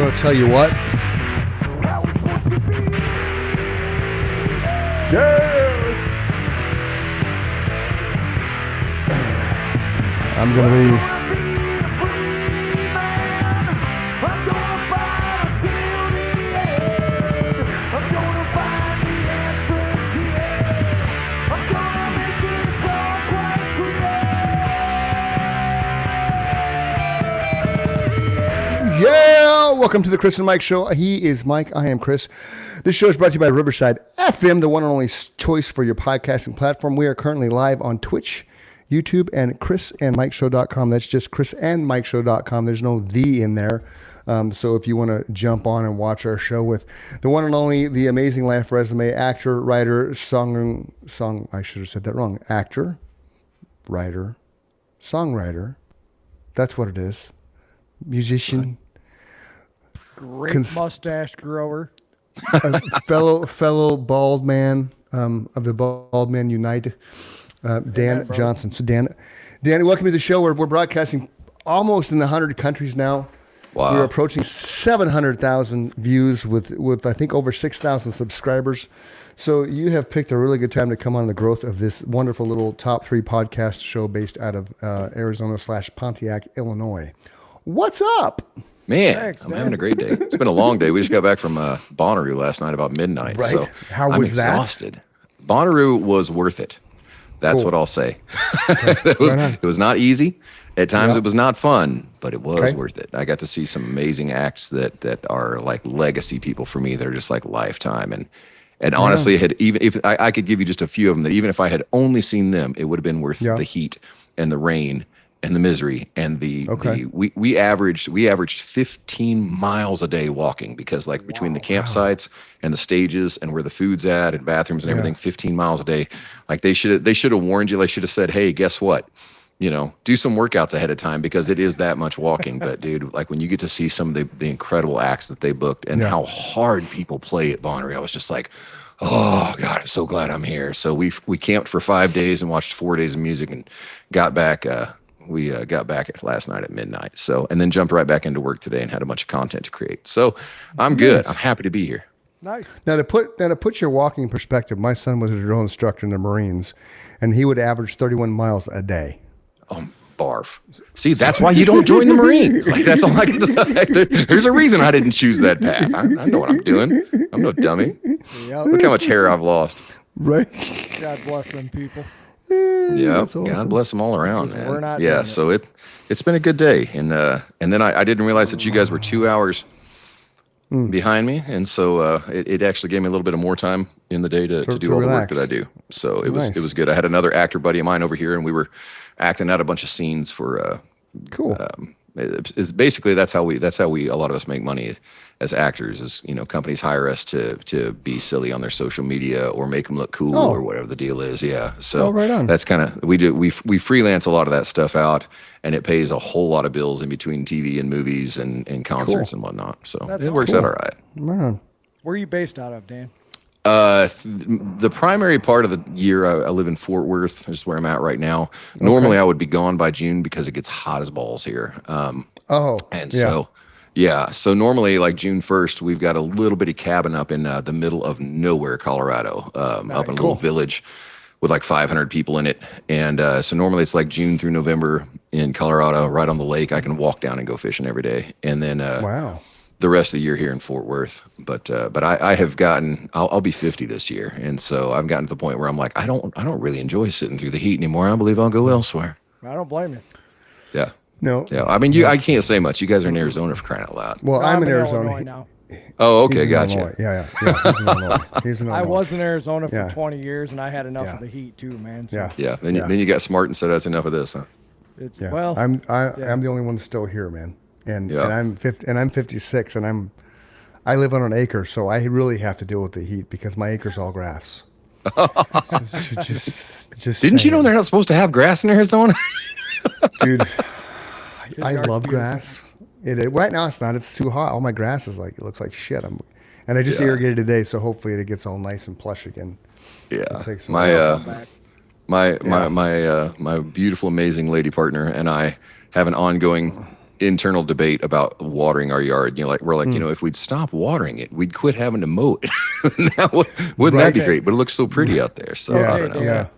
Well, I'll tell you what. I'm going to be... Yeah! Welcome to the Chris and Mike Show. He is Mike. I am Chris. This show is brought to you by Riverside FM, the one and only choice for your podcasting platform. We are currently live on Twitch, YouTube, and chrisandmikeshow.com. That's just chrisandmikeshow.com. There's no "the" in there. So if you want to jump on and watch our show with the one and only, the amazing life resume, actor, writer, I should have said that wrong. Actor, writer, songwriter. That's what it is. Musician. Great mustache grower. fellow bald man of the Bald Men Unite, Dan Johnson. So Dan, welcome to the show. We're broadcasting almost in 100 countries now. Wow. We're approaching 700,000 views with I think over 6,000 subscribers. So you have picked a really good time to come on the growth of this wonderful little top 3 podcast show based out of Arizona/Pontiac, Illinois. What's up? Man, Thanks, I'm Dan. having a great day. It's been a long day. We just got back from Bonnaroo last night about midnight. Right. So How I'm was that? exhausted. Bonnaroo was worth it. That's Cool. what I'll say. Okay. It was not easy. At times it was not fun, but it was Okay. worth it. I got to see some amazing acts that are like legacy people for me. They're just like lifetime. And honestly, even if I could give you just a few of them that even if I had only seen them, it would have been worth the heat and the rain and the misery and we averaged 15 miles a day walking because like between the campsites and the stages and where the food's at and bathrooms and everything, 15 miles a day. Like they should have warned you. They should have said, hey, guess what? Do some workouts ahead of time because it is that much walking. But dude, like when you get to see some of the incredible acts that they booked and how hard people play at Bonnaroo, I was just like, oh God, I'm so glad I'm here. So we camped for 5 days and watched 4 days of music and got back. We got back last night at midnight. So, and then jumped right back into work today and had a bunch of content to create. So I'm good. Nice. I'm happy to be here. Nice. Now to put your walking in perspective, my son was a drill instructor in the Marines, and he would average 31 miles a day. Barf. See, that's why you don't join the Marines. Like that's all I can say. There's a reason I didn't choose that path. I know what I'm doing. I'm no dummy. Yep. Look how much hair I've lost. Right. God bless them people. Yeah, That's awesome. God bless them all around, Because man. we're not Yeah, doing it. so it's been a good day, and then I didn't realize that you guys were 2 hours behind me, and so it actually gave me a little bit of more time in the day to do all the work relax. that I do. So it Nice. was good. I had another actor buddy of mine over here, and we were acting out a bunch of scenes for. Cool. It's basically that's how we a lot of us make money as actors is companies hire us to be silly on their social media or make them look cool or whatever the deal is. Yeah, so right on. that's kind of we freelance a lot of that stuff out, and it pays a whole lot of bills in between TV and movies and concerts and whatnot. So That's it works cool. out all right. Man. Where are you based out of, Dan? The primary part of the year I live in Fort Worth, is where I'm at right now. Normally I would be gone by June because it gets hot as balls here. So normally like June 1st, we've got a little bitty cabin up in the middle of nowhere, Colorado, up in a little village with like 500 people in it. And so normally it's like June through November in Colorado, right on the lake. I can walk down and go fishing every day. And then Wow. the rest of the year here in Fort Worth. But I have gotten, I'll be 50 this year. And so I've gotten to the point where I'm like, I don't really enjoy sitting through the heat anymore. I believe I'll go elsewhere. I don't blame you. Yeah. No. Yeah. I mean, I can't say much. You guys are in Arizona for crying out loud. Well, No, I'm in Arizona. Illinois now. Oh, He's okay. in Gotcha. Illinois. Yeah. He's in Illinois. He's in Illinois. I was in Arizona for Yeah. 20 years, and I had enough Yeah. of the heat too, man. So Yeah. Yeah. Then you got smart and said, that's enough of this, huh? It's Yeah. well. I'm the only one still here, man. And Yeah. and I'm 56, and I live on an acre, so I really have to deal with the heat because my acre's all grass. just Didn't you know saying. they're not supposed to have grass in Arizona? Dude, I dark love beautiful. grass. Right now it's not. It's too hot. All my grass is it looks like shit. And I just Yeah. irrigated today, so hopefully it gets all nice and plush again. Yeah. takes some back. My beautiful, amazing lady partner and I have an ongoing internal debate about watering our yard. You know, like we're like, you know, if we'd stop watering it, we'd quit having to mow it. Wouldn't that be great? But it looks so pretty out there. So I don't know. Dan,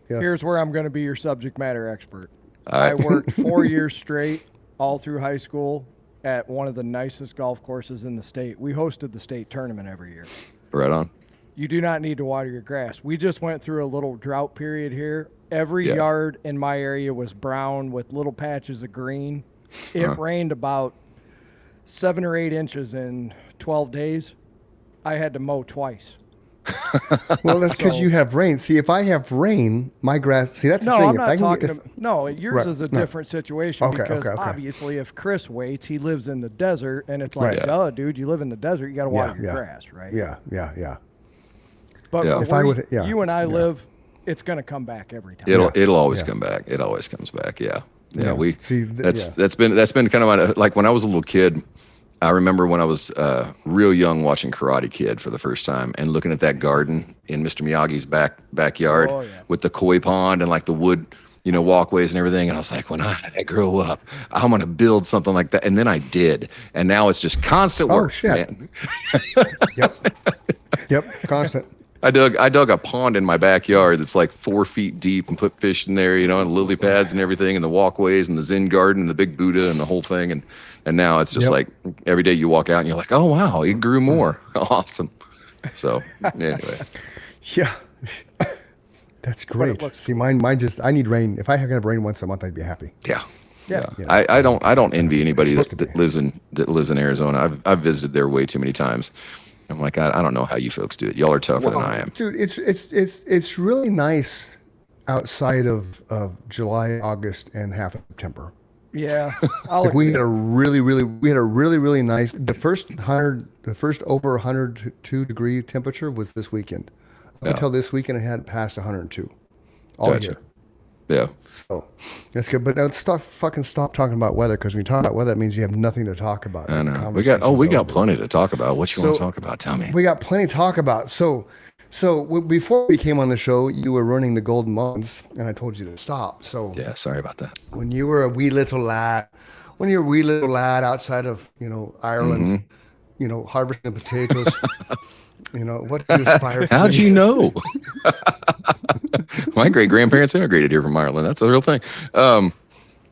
Yeah. Here's where I'm going to be your subject matter expert. All right. I worked 4 years straight, all through high school, at one of the nicest golf courses in the state. We hosted the state tournament every year. Right on. You do not need to water your grass. We just went through a little drought period here. Every yard in my area was brown with little patches of green. It rained about 7 or 8 inches in 12 days. I had to mow twice. Well, that's because you have rain. See, if I have rain, my grass. See, that's the No, thing. I'm If I not can talking. get- No, yours is a different situation because okay. obviously, if Chris waits, he lives in the desert, and it's like, duh, dude, you live in the desert, you got to water your grass, right? Yeah. But Yeah. for If I where would- you and I live, it's going to come back every time. It'll always come back. It always comes back. Yeah. We See, that's been kind of my, like when I was a little kid. I remember when I was real young watching Karate Kid for the first time and looking at that garden in Mr. Miyagi's backyard with the koi pond and like the wood, you know, walkways and everything. And I was like, when I grow up, I'm going to build something like that. And then I did. And now it's just constant work. Oh, shit. Man. Yep. Constant. I dug a pond in my backyard that's like 4 feet deep and put fish in there, you know, and lily pads and everything and the walkways and the Zen garden and the big Buddha and the whole thing. And now it's just like every day you walk out and you're like, oh, wow, it grew more. Awesome. So anyway. Yeah. That's great. See, mine just, I need rain. If I could have rain once a month, I'd be happy. Yeah. Yeah. I don't envy anybody It's that supposed lives in Arizona. I've visited there way too many times. I'm like, I don't know how you folks do it. Y'all are tougher than I am. Dude, it's really nice outside of July, August, and half of September. Yeah. Like we had a really nice, the first over 102 degree temperature was this weekend. Up until this weekend, it hadn't passed 102 all year. Yeah. So that's good. But let's stop talking about weather, because when you talk about weather, that means you have nothing to talk about. I know. We got plenty to talk about. What you want to talk about? Tell me. We got plenty to talk about. So before we came on the show, you were running the Golden Muns, and I told you to stop. So Yeah, sorry about that. when you were a wee little lad outside of, Ireland, harvesting potatoes, what do you aspire to How'd be? you know? My great grandparents immigrated here from Ireland. That's a real thing.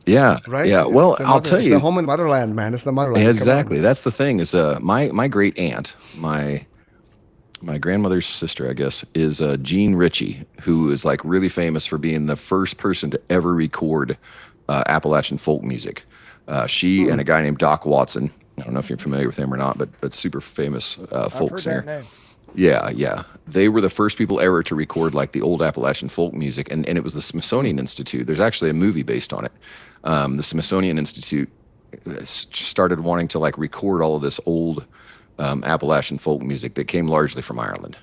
Yeah. Right? Yeah. Well, I'll tell it's you. the home and motherland, man. It's the motherland. Exactly. That's the thing is my great aunt, my grandmother's sister, I guess, is Jean Ritchie, who is like really famous for being the first person to ever record Appalachian folk music. She and a guy named Doc Watson. I don't know if you're familiar with him or not, but super famous folk singer. I've heard that name. Yeah. They were the first people ever to record like the old Appalachian folk music, and it was the Smithsonian Institute. There's actually a movie based on it. The Smithsonian Institute started wanting to like record all of this old Appalachian folk music that came largely from Ireland.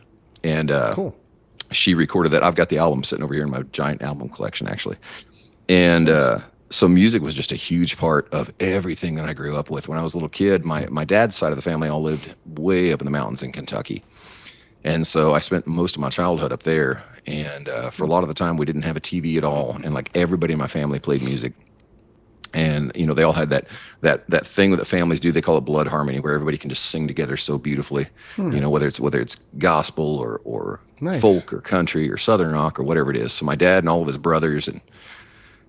And Cool. She recorded that. I've got the album sitting over here in my giant album collection, actually. And so music was just a huge part of everything that I grew up with. When I was a little kid, my dad's side of the family all lived way up in the mountains in Kentucky. And so I spent most of my childhood up there. And for a lot of the time, we didn't have a TV at all. And like everybody in my family played music. And, they all had that thing that families do. They call it blood harmony, where everybody can just sing together so beautifully, whether it's gospel or Nice. folk or country or Southern rock or whatever it is. So my dad and all of his brothers and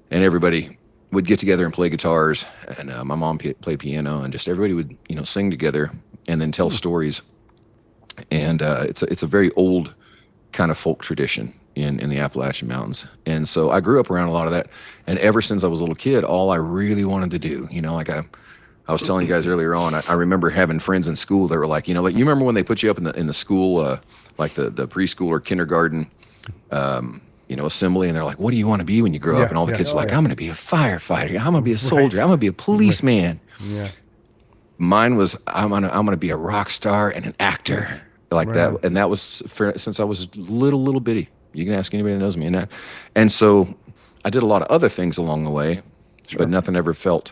everybody would get together and play guitars. And my mom played piano, and just everybody would, sing together and then tell stories. And it's a very old kind of folk tradition in the Appalachian Mountains. And so I grew up around a lot of that. And ever since I was a little kid, all I really wanted to do, like I was telling you guys earlier on, I remember having friends in school that were like, you remember when they put you up in the school, like the preschool or kindergarten, assembly, and they're like, what do you want to be when you grow up? And all the kids are like, I'm going to be a firefighter. I'm going to be a soldier. I'm going to be a policeman. Yeah. Mine was, I'm gonna be a rock star and an actor that. And that was since I was little bitty. You can ask anybody that knows me. And so I did a lot of other things along the way, but nothing ever felt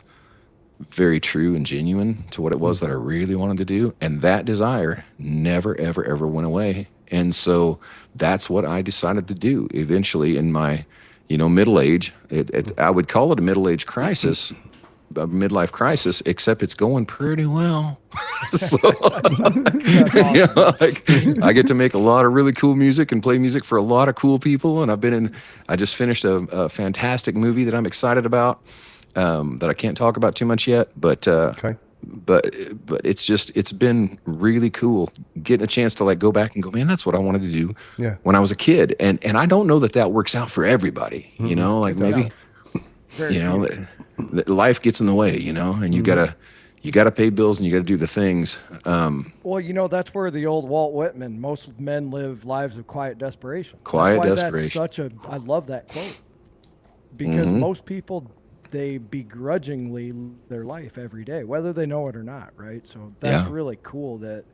very true and genuine to what it was that I really wanted to do. And that desire never, ever, ever went away. And so that's what I decided to do eventually in my, middle age. I would call it a middle age crisis, a midlife crisis, except it's going pretty well. So, Awesome. you know, like, I get to make a lot of really cool music and play music for a lot of cool people. And I just finished a fantastic movie that I'm excited about, that I can't talk about too much yet, but, Okay. but it's been really cool getting a chance to like go back and go, man, that's what I wanted to do when I was a kid. And I don't know that works out for everybody, you know, like maybe, Very you know, few. that life gets in the way, you know, and you gotta pay bills and you gotta do the things. Well, you know, that's where the old Walt Whitman, most men live lives of quiet desperation. Quiet That's why desperation. I love that quote. Because most people, they begrudgingly live their life every day, whether they know it or not, right? So that's really cool that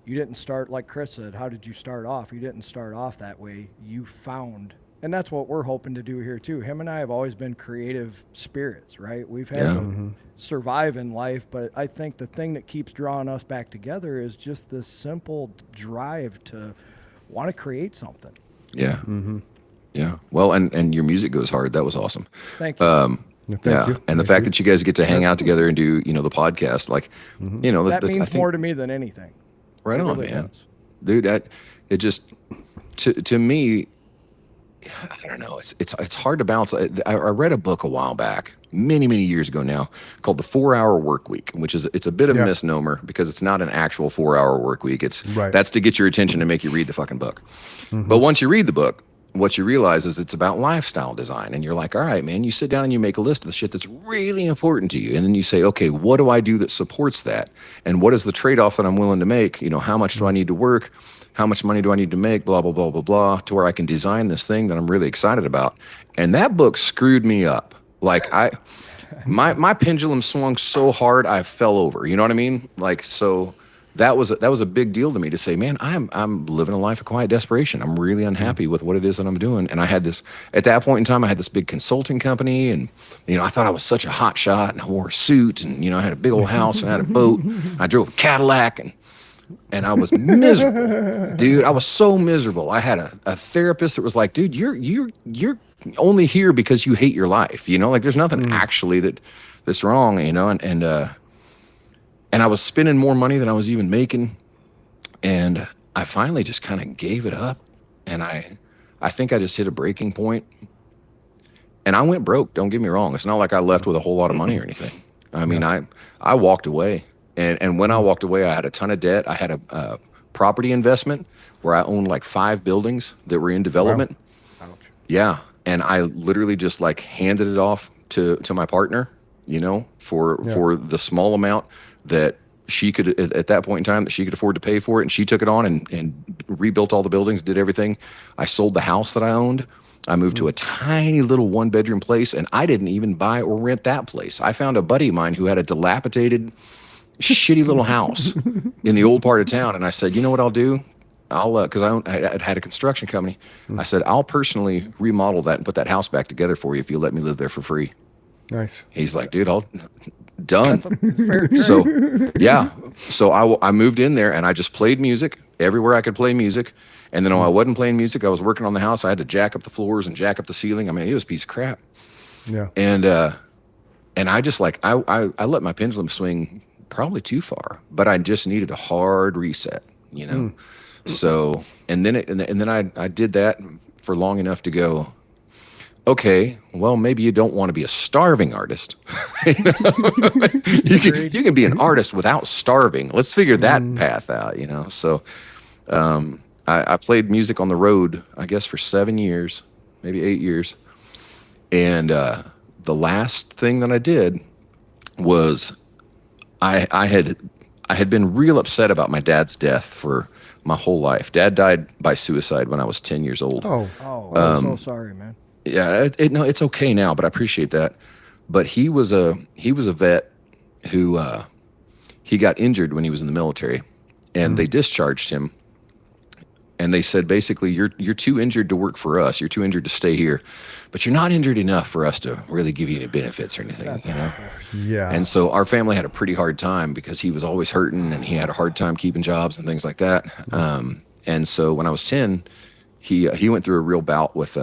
you didn't start, like Chris said, how did you start off? You didn't start off that way. You found, and that's what we're hoping to do here too. Him and I have always been creative spirits, right? We've had to survive in life, but I think the thing that keeps drawing us back together is just this simple drive to want to create something. Yeah. Yeah. Well, and your music goes hard. That was awesome. Thank you. Thank you. And the fact that you guys get to hang out together and do, you know, the podcast, like, you know, that I means think, more to me than anything. right It on, really man. does. Dude, it just, to me, I don't know. It's hard to balance. I read a book a while back, many years ago now, called The 4-Hour Work Week, which it's a bit of a misnomer because it's not an actual 4-hour work week. That's to get your attention and make you read the fucking book. But once you read the book, what you realize is it's about lifestyle design. And you're like, all right, man, you sit down and you make a list of the shit that's really important to you. And then you say, okay, what do I do that supports that? And what is the trade-off that I'm willing to make? You know, how much do I need to work? How much money do I need to make? Blah, blah, blah, blah, blah, to where I can design this thing that I'm really excited about. And that book screwed me up. Like my pendulum swung so hard, I fell over, you know what I mean? Like, so that was a big deal to me to say, man, I'm living a life of quiet desperation. I'm really unhappy with what it is that I'm doing. And I had this, at that point in time, I had this big consulting company, and, you know, I thought I was such a hot shot, and I wore a suit, and, you know, I had a big old house and I had a boat. I drove a Cadillac, and I was miserable, dude. I was so miserable. I had a therapist that was like, dude, you're only here because you hate your life. You know, like there's nothing actually that's wrong, you know, and I was spending more money than I was even making. And I finally just kind of gave it up. And I think I just hit a breaking point. And I went broke. Don't get me wrong. It's not like I left with a whole lot of money or anything. I mean, I walked away. And when I walked away, I had a ton of debt. I had a property investment where I owned like 5 buildings that were in development. Ouch. Yeah. And I literally just like handed it off to my partner, you know, for the small amount that she could, at that point in time, that she could afford to pay for it. And she took it on and rebuilt all the buildings, did everything. I sold the house that I owned. I moved to a tiny little 1-bedroom place, and I didn't even buy or rent that place. I found a buddy of mine who had a dilapidated, shitty little house in the old part of town. And I said, you know what I'll do? Because I had a construction company. I said, I'll personally remodel that and put that house back together for you if you let me live there for free. Nice. He's like, dude, done. Fair trade. So, yeah. So I moved in there and I just played music everywhere I could play music. And then when I wasn't playing music, I was working on the house. I had to jack up the floors and jack up the ceiling. I mean, it was a piece of crap. Yeah. And I just like, I let my pendulum swing probably too far, but I just needed a hard reset, you know? So, and then I did that for long enough to go, okay, well, maybe you don't want to be a starving artist. You can be an artist without starving. Let's figure that path out, you know? So, I played music on the road, I guess, for 7 years, maybe 8 years. And, the last thing that I did was I had been real upset about my dad's death for my whole life. Dad died by suicide when I was 10 years old. Oh, I'm so sorry, man. Yeah, no, it's okay now, but I appreciate that. But he was a vet who he got injured when he was in the military, and they discharged him. And they said, basically, you're too injured to work for us. You're too injured to stay here, but you're not injured enough for us to really give you any benefits or anything, you know? Yeah. And so our family had a pretty hard time because he was always hurting and he had a hard time keeping jobs and things like that. And so when I was 10, he went through a real bout with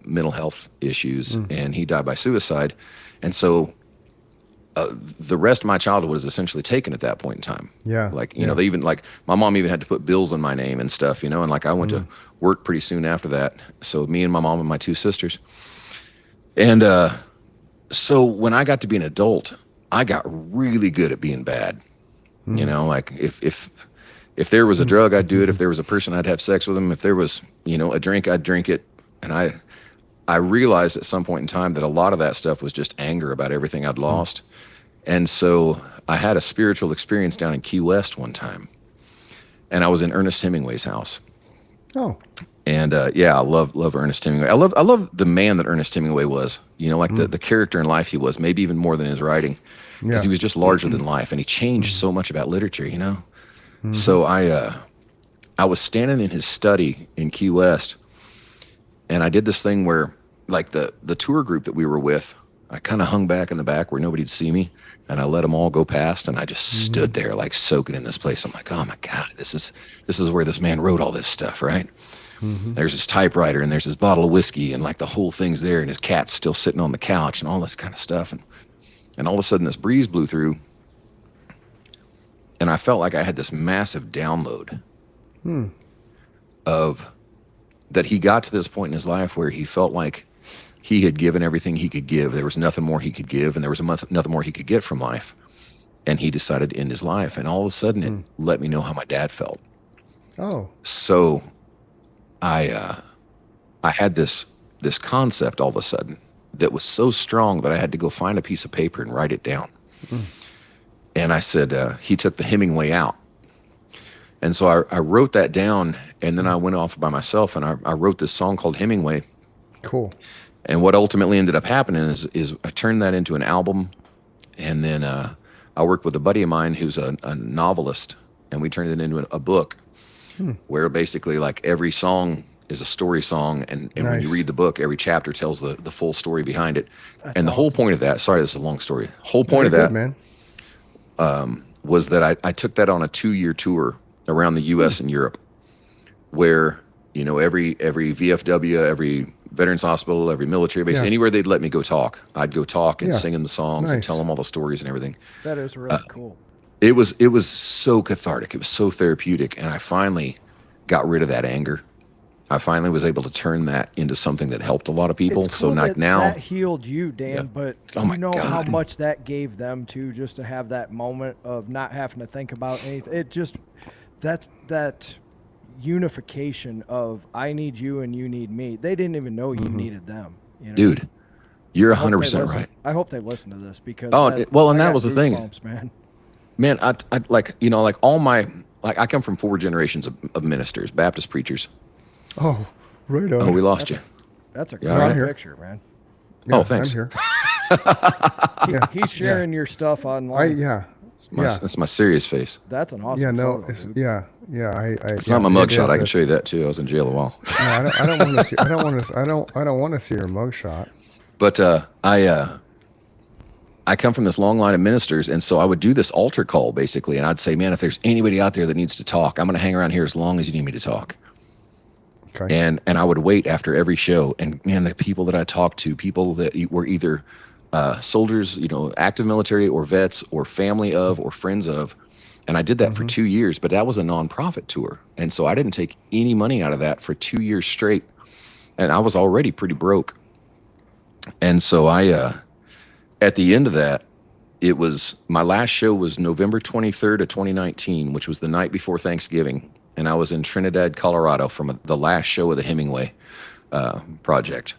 mental health issues, and he died by suicide. And so the rest of my childhood was essentially taken at that point in time. Yeah. Like, you know, they even like my mom even had to put bills in my name and stuff, you know, and like I went to work pretty soon after that. So me and my mom and my 2 sisters. And so when I got to be an adult, I got really good at being bad. You know, like if there was a drug, I'd do it. If there was a person, I'd have sex with them. If there was, you know, a drink, I'd drink it. And I realized at some point in time that a lot of that stuff was just anger about everything I'd lost. And so I had a spiritual experience down in Key West one time, and I was in Ernest Hemingway's house. Oh. And yeah, I love Ernest Hemingway. I love the man that Ernest Hemingway was, you know, like the character in life he was, maybe even more than his writing, because he was just larger than life, and he changed so much about literature, you know? So I was standing in his study in Key West, and I did this thing where, like, the tour group that we were with, I kind of hung back in the back where nobody'd see me, and I let them all go past, and I just stood there like soaking in this place. I'm like, oh my God, this is where this man wrote all this stuff, right? There's his typewriter, and there's his bottle of whiskey, and like the whole thing's there, and his cat's still sitting on the couch, and all this kind of stuff. And all of a sudden this breeze blew through, and I felt like I had this massive download of that he got to this point in his life where he felt like he had given everything he could give. There was nothing more he could give, and there was nothing more he could get from life. And he decided to end his life. And all of a sudden, it let me know how my dad felt. Oh. So I had this concept all of a sudden that was so strong that I had to go find a piece of paper and write it down. And I said, he took the Hemingway out. And so I wrote that down, and then I went off by myself, and I wrote this song called Hemingway. Cool. And what ultimately ended up happening is I turned that into an album, and then I worked with a buddy of mine who's a novelist, and we turned it into a book where basically like every song is a story song, and when you read the book, every chapter tells the full story behind it. And the whole point of that, sorry, this is a long story. Whole point of that, man, was that I took that on a 2-year tour around the U.S. and Europe, where, you know, every VFW, every Veterans Hospital, every military base, anywhere they'd let me go talk, I'd go talk and sing in the songs and tell them all the stories and everything. That is really cool. It was so cathartic. It was so therapeutic. And I finally got rid of that anger. I finally was able to turn that into something that helped a lot of people. It's So cool like now that healed you, Dan, but Oh you my know God. how much that gave them too, just to have that moment of not having to think about anything. It just, that unification of I need you and you need me. They didn't even know you needed them. You know? Dude, you're I hope they 100% listen. right. I hope they listen to this because Oh, well, and I that got was the thing. goosebumps, man. Man, I like, you know, like all my, like I come from 4 generations of ministers, Baptist preachers. Oh, right on. Oh, we lost you. That's a Yeah, great all right. picture, man. Yeah, Oh, thanks. I'm here. He's sharing your stuff online. That's my serious face. That's an awesome Yeah, no, photo, it's, dude. yeah. It's not my mugshot. I can show you that too. I was in jail a while. No, I don't want to see. I don't want to see your mugshot. But I come from this long line of ministers, and so I would do this altar call basically, and I'd say, man, if there's anybody out there that needs to talk, I'm going to hang around here as long as you need me to talk. Okay. And I would wait after every show, and man, the people that I talked to, people that were either soldiers, you know, active military or vets or family of or friends of, and I did that for 2 years, but that was a nonprofit tour, and so I didn't take any money out of that for 2 years straight, and I was already pretty broke. And so at the end of that, it was, my last show was November 23rd of 2019, which was the night before Thanksgiving. And I was in Trinidad, Colorado from the last show of the Hemingway project.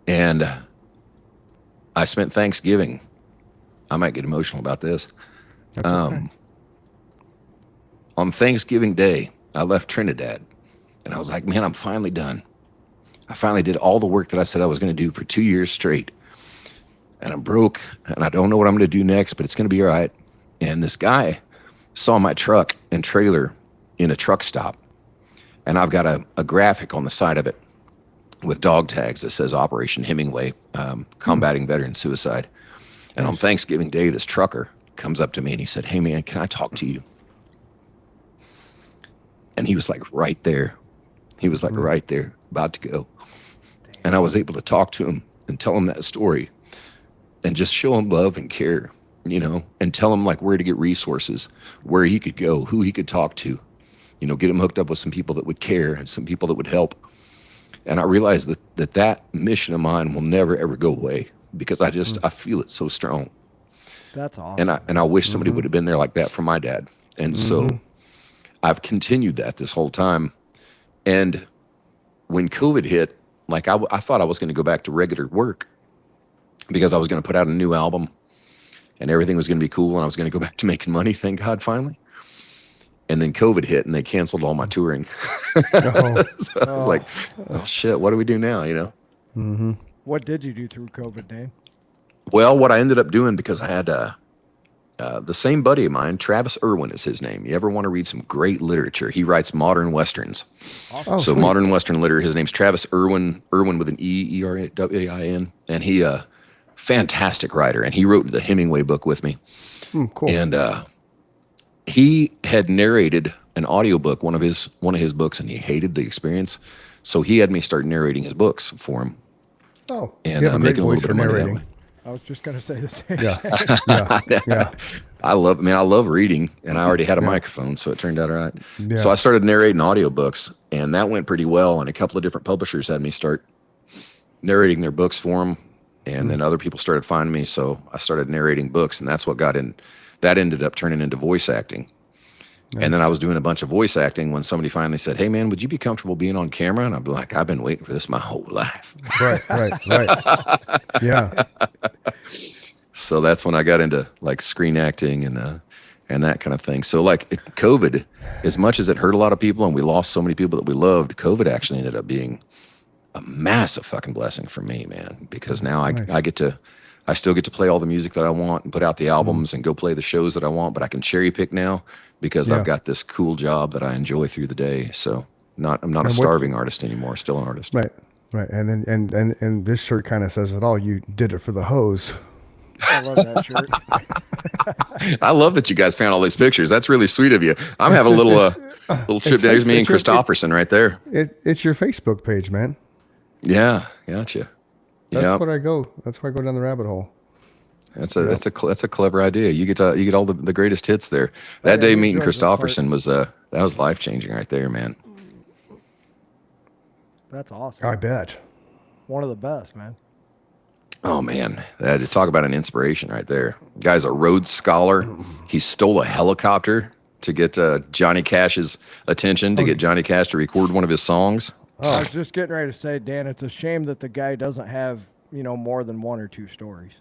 And I spent Thanksgiving. I might get emotional about this. That's okay. On Thanksgiving Day, I left Trinidad. And I was like, man, I'm finally done. I finally did all the work that I said I was going to do for 2 years straight. And I'm broke, and I don't know what I'm going to do next, but it's going to be all right. And this guy saw my truck and trailer in a truck stop, and I've got a graphic on the side of it with dog tags that says Operation Hemingway, combating veteran suicide. And on Thanksgiving Day, this trucker comes up to me and he said, hey man, can I talk to you? And he was like right there. He was like right there, about to go. And I was able to talk to him and tell him that story and just show him love and care. and tell him like where to get resources, where he could go, who he could talk to, get him hooked up with some people that would care and some people that would help. And I realized that mission of mine will never, ever go away because I feel it so strong. That's awesome. And I wish somebody would have been there like that for my dad. And so I've continued that this whole time. And when COVID hit, like I thought I was going to go back to regular work because I was going to put out a new album and everything was going to be cool and I was going to go back to making money, thank God, finally. And then COVID hit and they canceled all my touring. So I was like, oh shit, what do we do now, What did you do through COVID, Dane? Well, what I ended up doing, because I had the same buddy of mine, Travis Irwin is his name. You ever want to read some great literature? He writes modern Westerns. Awesome. So sweet. Modern Western literature, his name's Travis Irwin, Irwin with an E-R-W-A-I-N. And he, fantastic writer. And he wrote the Hemingway book with me. Cool. And he had narrated an audiobook, one of his books, and he hated the experience. So he had me start narrating his books for him. Oh, and I'm making a little bit of money that way. I was just going to say the same. Yeah. I love reading, and I already had a microphone, so it turned out all right. Yeah. So I started narrating audiobooks, and that went pretty well. And a couple of different publishers had me start narrating their books for them. And then other people started finding me. So I started narrating books, and that's what that ended up turning into voice acting. Nice. And then I was doing a bunch of voice acting when somebody finally said, "Hey man, would you be comfortable being on camera?" And I'd be like, "I've been waiting for this my whole life." Right. Yeah. So that's when I got into like screen acting and that kind of thing. So like COVID, as much as it hurt a lot of people and we lost so many people that we loved, COVID actually ended up being a massive fucking blessing for me, man, because now I still get to play all the music that I want and put out the albums and go play the shows that I want, but I can cherry pick now because I've got this cool job that I enjoy through the day. So I'm not a starving artist anymore, still an artist. Right. And then and this shirt kind of says it all. You did it for the hose. I love that shirt. I love that you guys found all these pictures. That's really sweet of you. I'm having a little trip. There's me and Christofferson right there. It's your Facebook page, man. Yeah, gotcha. That's what I go. That's why I go down the rabbit hole. That's a clever idea. You get all the greatest hits there. That day meeting Christofferson was that was life changing right there, man. That's awesome. I bet. One of the best, man. Oh man, to talk about an inspiration right there. Guy's a Rhodes Scholar. He stole a helicopter to get Johnny Cash's attention, to get Johnny Cash to record one of his songs. I was just getting ready to say, Dan, it's a shame that the guy doesn't have, more than one or two stories.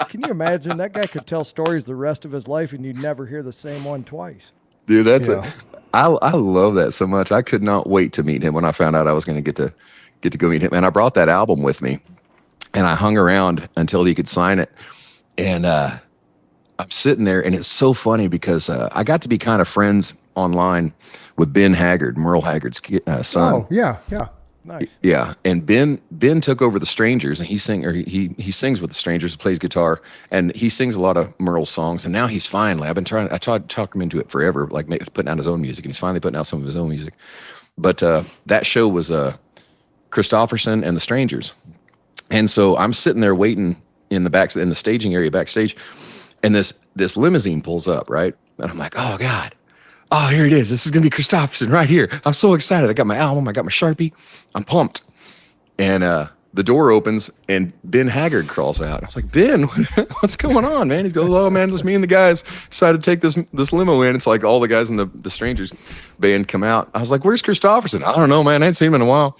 Can you imagine? That guy could tell stories the rest of his life and you'd never hear the same one twice. Dude, I love that so much. I could not wait to meet him when I found out I was going to get to go meet him. And I brought that album with me and I hung around until he could sign it. And I'm sitting there and it's so funny because I got to be kind of friends online with Ben Haggard, Merle Haggard's son. Oh, yeah. Nice. Yeah, and Ben took over the Strangers, and he sings with the Strangers, plays guitar, and he sings a lot of Merle's songs. And now he's finally, I tried to talk him into it forever, like putting out his own music, and he's finally putting out some of his own music. But that show was Christofferson and the Strangers, and so I'm sitting there waiting in the staging area backstage, and this limousine pulls up, right, and I'm like, oh God. Oh, here it is. This is going to be Christofferson right here. I'm so excited. I got my album. I got my Sharpie. I'm pumped. And the door opens and Ben Haggard crawls out. I was like, Ben, what's going on, man? He goes, oh, man, just me and the guys decided to take this limo in. It's like all the guys in the Strangers band come out. I was like, where's Christofferson? I don't know, man. I ain't seen him in a while.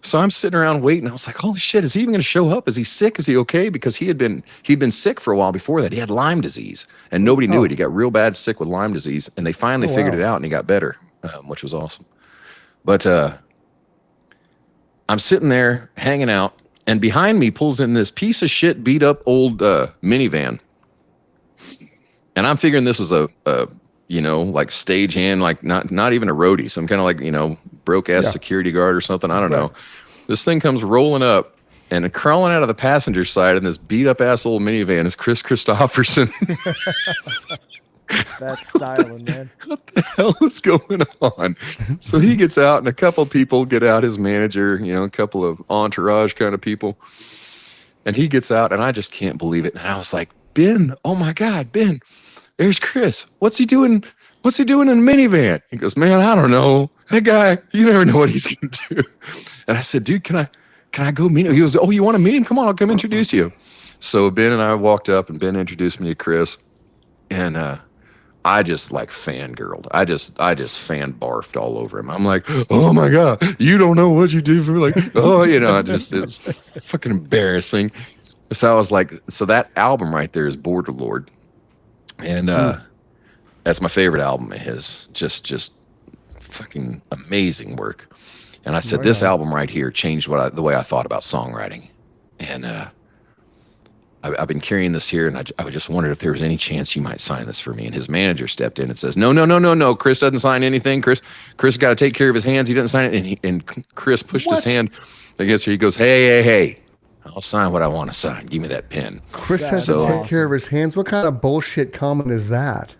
So I'm sitting around waiting. I was like, holy shit, is he even going to show up? Is he sick? Is he okay? Because he'd been sick for a while before that. He had Lyme disease and nobody knew it. He got real bad sick with Lyme disease and they finally figured it out and he got better, which was awesome. But I'm sitting there hanging out and behind me pulls in this piece of shit beat up old minivan. And I'm figuring this is a like stagehand, like not even a roadie, some kind of like, broke ass security guard or something. I don't know. This thing comes rolling up and crawling out of the passenger side in this beat up ass old minivan is Chris Christofferson. That's styling, man. What the hell is going on? So he gets out and a couple people get out, his manager, a couple of entourage kind of people. And he gets out, and I just can't believe it. And I was like, Ben, oh my God, Ben, there's Chris. What's he doing? What's he doing in a minivan? He goes, man, I don't know. That guy, you never know what he's going to do. And I said, dude, can I go meet him? He goes, oh, you want to meet him? Come on, I'll come introduce you. So Ben and I walked up, and Ben introduced me to Chris. And I just like fangirled. I just fan barfed all over him. I'm like, oh my God, you don't know what you do for me. Like, oh, it's fucking embarrassing. So I was like, so that album right there is Borderlord. And that's my favorite album of his. Just fucking amazing work. And I said, this album right here changed the way I thought about songwriting. And I've been carrying this here, and I just wondered if there was any chance you might sign this for me. And his manager stepped in and says, no. Chris doesn't sign anything. Chris got to take care of his hands. He doesn't sign it. And Chris pushed his hand against her. He goes, hey. I'll sign what I want to sign. Give me that pen. Chris has to take care of his hands. What kind of bullshit comment is that?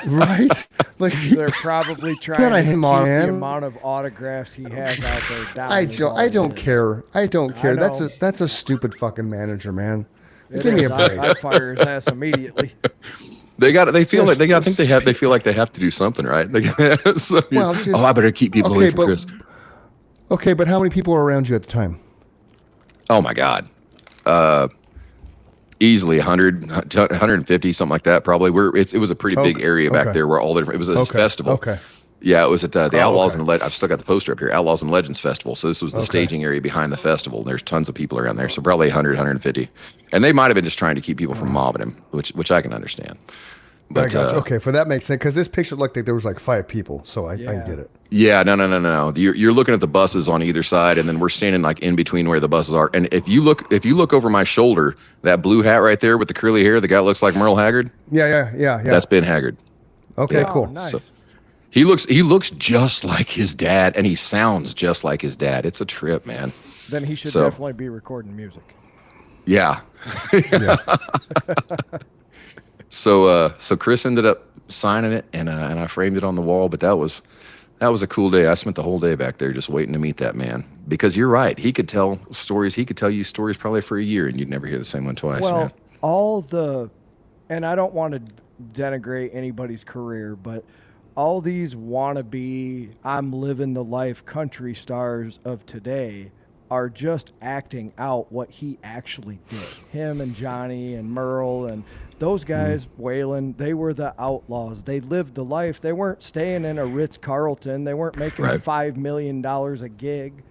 Right? Like they're probably trying to keep the amount of autographs he has out there down. I don't care. That's a stupid fucking manager, man. Give me a break. I'd fire his ass immediately. They feel like they have to do something, right? I better keep people away from Chris. Okay, but how many people were around you at the time? Oh my God. Easily 100, 150, something like that. Probably. It was a pretty big area back there where all the different. It was a festival. Okay. Yeah, it was at the Outlaws and I've still got the poster up here. Outlaws and Legends Festival. So this was the staging area behind the festival. There's tons of people around there. So probably 100, 150, and they might have been just trying to keep people from mobbing him, which I can understand. But okay, for that makes sense because this picture looked like there was like 5 people, so I get it. Yeah, no. You're looking at the buses on either side, and then we're standing like in between where the buses are. And if you look over my shoulder, that blue hat right there with the curly hair, the guy that looks like Merle Haggard. Yeah. That's Ben Haggard. Okay, cool. Nice. So he looks just like his dad, and he sounds just like his dad. It's a trip, man. Then he should definitely be recording music. Yeah. So Chris ended up signing it, and I framed it on the wall. But that was a cool day. I spent the whole day back there just waiting to meet that man. Because you're right, he could tell stories. He could tell you stories probably for a year, and you'd never hear the same one twice. Well, man. And I don't want to denigrate anybody's career, but all these wannabe, I'm living the life country stars of today are just acting out what he actually did. Him and Johnny and Merle and those guys, Waylon, they were the outlaws. They lived the life. They weren't staying in a Ritz-Carlton. They weren't making $5 million a gig.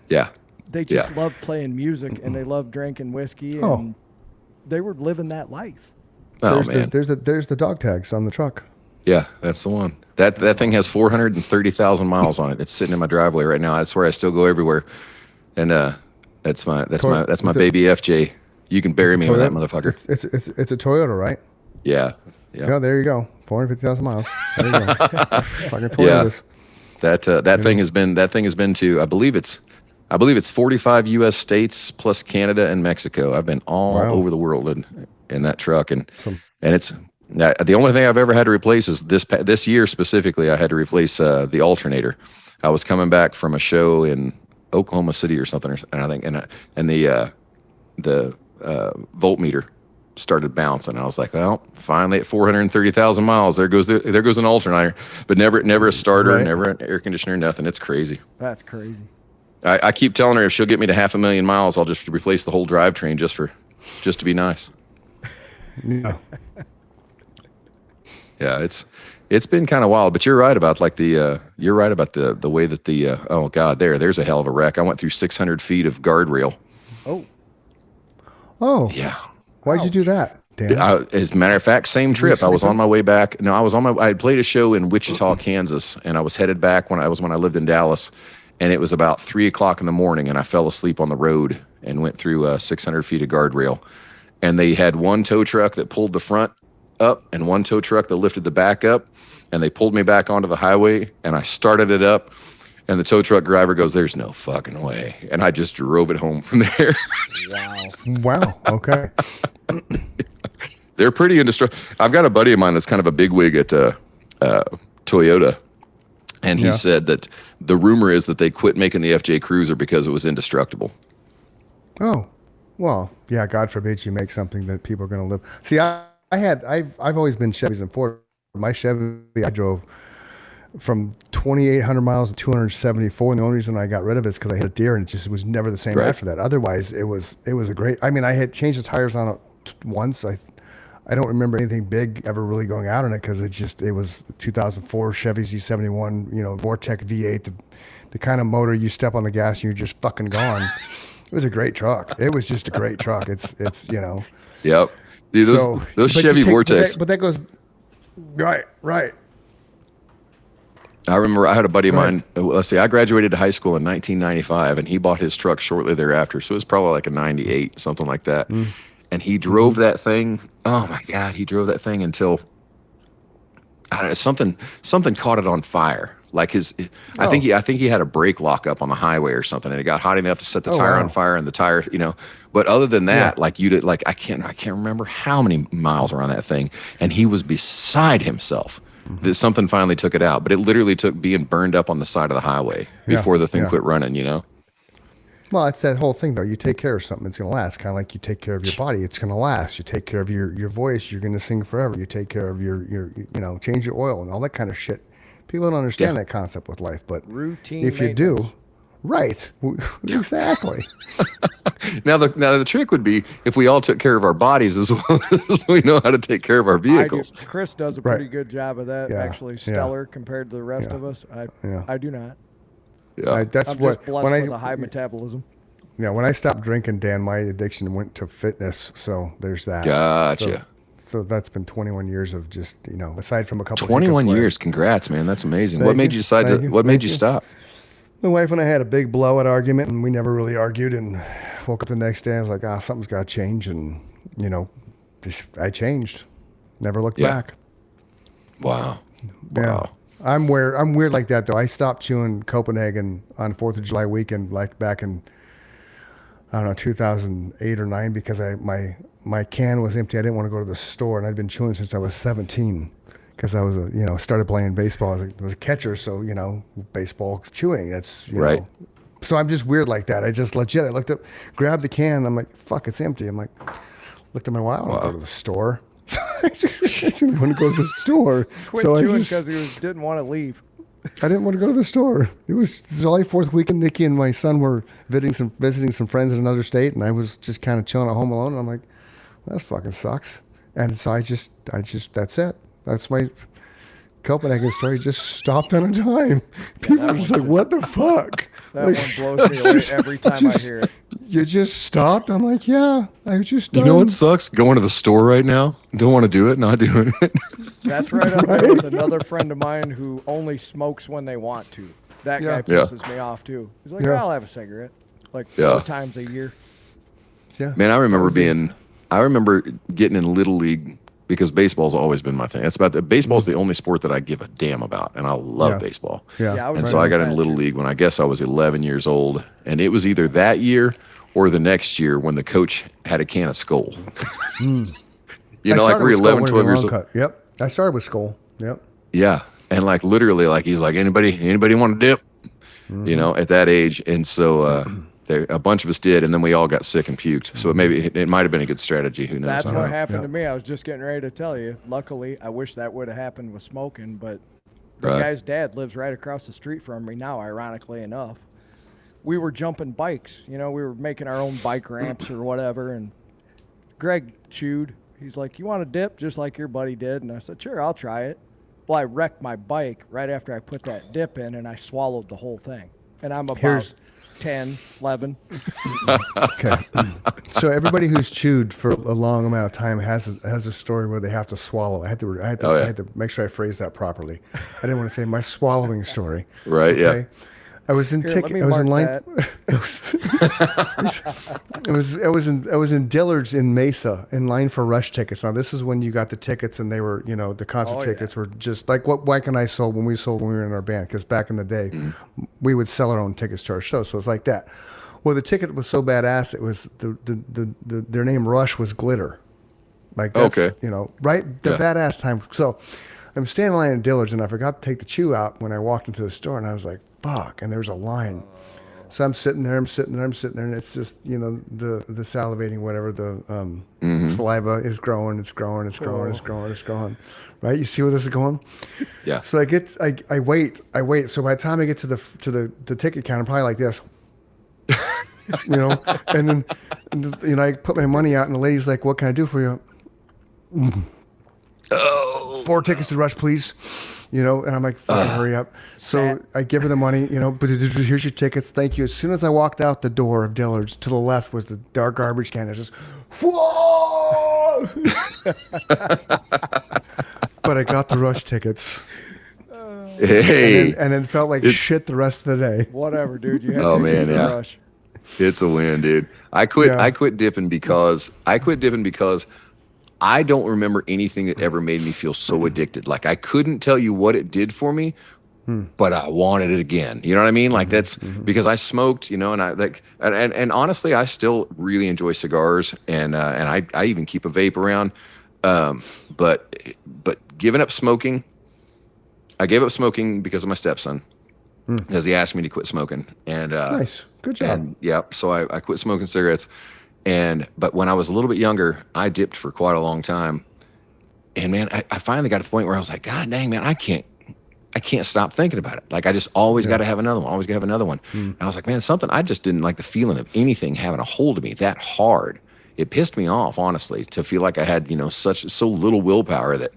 Yeah. They just loved playing music, and they loved drinking whiskey, and they were living that life. Oh, man. There's the dog tags on the truck. Yeah, that's the one. That thing has 430,000 miles on it. It's sitting in my driveway right now. I swear I still go everywhere. And that's my baby FJ. You can bury me with that motherfucker. It's a Toyota, right? Yeah. Yeah, there you go. 450,000 miles. There you go. Fucking Toyotas. Yeah. That thing has been to I believe it's 45 U.S. states plus Canada and Mexico. I've been all over the world in that truck, and it's the only thing I've ever had to replace is this year specifically. I had to replace the alternator. I was coming back from a show in Oklahoma City or something, and I think and the voltmeter started bouncing. I was like, well, finally at 430,000 miles, there goes an alternator, but never a starter, never an air conditioner, nothing. It's crazy. That's crazy. I keep telling her if she'll get me to 500,000 miles, I'll just replace the whole drivetrain just to be nice. Yeah. Yeah, it's been kind of wild, but you're right about the way that oh God, there's a hell of a wreck. I went through 600 feet of guardrail. Oh. Yeah. Why'd you do that, Dan? As a matter of fact, same trip. I was on my way back. No, I had played a show in Wichita, Kansas, and I was headed back when I lived in Dallas, and it was about 3:00 in the morning, and I fell asleep on the road and went through 600 feet of guardrail, and they had one tow truck that pulled the front up and one tow truck that lifted the back up, and they pulled me back onto the highway, and I started it up, and the tow truck driver goes, "There's no fucking way," and I just drove it home from there. Wow. Okay. They're pretty indestructible. I've got a buddy of mine that's kind of a bigwig at Toyota, and he said that the rumor is that they quit making the FJ Cruiser because it was indestructible. Oh, well, yeah. God forbid you make something that people are going to live. See, I've always been Chevys and Ford. My Chevy, I drove from 2,800 miles to 274, and the only reason I got rid of it is because I hit a deer, and it just was never the same after that. Otherwise, it was a great. I mean, I had changed the tires on it once. I don't remember anything big ever really going out on it because it was 2004 Chevy Z71, Vortec V8, the kind of motor you step on the gas and you're just fucking gone. It was a great truck. It was just a great truck. It's Yep. Dude, those Chevy Vortex. But that goes right. I remember I had a buddy of mine. Let's see, I graduated high school in 1995, and he bought his truck shortly thereafter. So it was probably like a 98, something like that. And he drove that thing. Oh my God, he drove that thing until I don't know, something caught it on fire. Like I think he had a brake lock up on the highway or something, and it got hot enough to set the tire on fire, and the tire, But other than that, like I can't remember how many miles were on that thing, and he was beside himself. That something finally took it out, but it literally took being burned up on the side of the highway before the thing quit running. Well, it's that whole thing though. You take care of something, it's going to last. Kind of like you take care of your body, it's going to last. You take care of your voice, you're going to sing forever. You take care of your change your oil and all that kind of shit. People don't understand that concept with life, but routine if you do, right, exactly. Now the trick would be if we all took care of our bodies as well as we know how to take care of our vehicles. Chris does a pretty good job of that. Actually, stellar compared to the rest of us. I do not. Yeah, I'm just blessed with a high metabolism. Yeah, when I stopped drinking, Dan, my addiction went to fitness. So there's that. Gotcha. So that's been 21 years of just, aside from a couple 21 years. Congrats, man. That's amazing. What made you decide what made you stop? My wife and I had a big blowout argument, and we never really argued, and woke up the next day. I was like, something's got to change. And, I changed. Never looked back. Wow. Yeah. I'm weird like that, though. I stopped chewing Copenhagen on 4th of July weekend, like back in, I don't know, 2008 or 9, because my can was empty. I didn't want to go to the store, and I'd been chewing since I was 17 because I was started playing baseball. I was a catcher, so baseball chewing. That's right. So I'm just weird like that. I just legit. I looked up, grabbed the can. I'm like, fuck, it's empty. I'm like, looked at my wife. I don't want to go to the store. I didn't want to go to the store. Quit chewing because he didn't want to leave. I didn't want to go to the store. It was July 4th weekend. Nikki and my son were visiting some friends in another state, and I was just kind of chilling at home alone. And I'm like, that fucking sucks. And so I just that's it. That's my Copenhagen story. Just stopped on a dime. People are just like, what the fuck? That one blows me away every time I hear it. You just stopped? I'm like, yeah, I just done. You know what sucks? Going to the store right now. Don't want to do it, not doing it. That's right up there with another friend of mine who only smokes when they want to. That guy pisses me off too. He's like, I'll have a cigarette. Like 4 times a year. Yeah. Man, I remember getting in Little League because baseball's always been my thing. Baseball's the only sport that I give a damn about, and I love baseball. Yeah. And so I got in Little League when I guess I was 11 years old, and it was either that year or the next year when the coach had a can of Skol. Like we're 11, 12 years old. Yep. I started with Skol. Yep. Yeah. And like literally, like he's like, anybody want to dip? At that age. And so a bunch of us did, and then we all got sick and puked. So it might have been a good strategy. Who knows? That's what happened to me. I was just getting ready to tell you. Luckily, I wish that would have happened with smoking, but the guy's dad lives right across the street from me now, ironically enough. We were jumping bikes. We were making our own bike ramps or whatever, and Greg chewed. He's like, you want a dip just like your buddy did? And I said, sure, I'll try it. Well, I wrecked my bike right after I put that dip in, and I swallowed the whole thing. And I'm about 10, 11. Okay. So everybody who's chewed for a long amount of time has a story where they have to swallow. I had to make sure I phrased that properly. I didn't want to say my swallowing story. Right. Okay? Yeah. I was in I was in line. I was in Dillard's in Mesa in line for Rush tickets. Now this is when you got the tickets, and they were the concert tickets were just like what Mike and I sold when we were in our band. Because back in the day, we would sell our own tickets to our show, so it's like that. Well, the ticket was so badass. It was their name Rush was Glitter, like that's right the badass time. So I'm standing in line in Dillard's, and I forgot to take the chew out when I walked into the store, and I was like, fuck, and there's a line. So I'm sitting there, and it's just, you know, the salivating, whatever, the saliva is growing, it's growing. Right? You see where this is going? Yeah. So I wait. So by the time I get to the ticket counter, probably like this, you know, and then, you know, I put my money out and the lady's like, "What can I do for you?" Oh. 4 tickets to Rush, please. You know, and I'm like, fucking hurry up. So I give her the money, you know, but here's your tickets. Thank you. As soon as I walked out the door of Dillard's, to the left was the dark garbage can. It's just, whoa! But I got the Rush tickets. Hey. And then felt like shit the rest of the day. Whatever, dude. You had Oh, to man, do the yeah. Rush. It's a win, dude. I quit dipping because I don't remember anything that ever made me feel so addicted. Like I couldn't tell you what it did for me, but I wanted it again. You know what I mean? Like that's because I smoked, you know, and I like, and honestly, I still really enjoy cigars, and I even keep a vape around. But giving up smoking, I gave up smoking because of my stepson, because he asked me to quit smoking, and Nice, good job. and yeah, so I quit smoking cigarettes. But when I was a little bit younger, I dipped for quite a long time. And man, I finally got to the point where I was like, God dang, man, I can't stop thinking about it. Like I just always got to have another one, And I was like, man, I just didn't like the feeling of anything having a hold of me that hard. It pissed me off, honestly, to feel like I had, you know, so little willpower that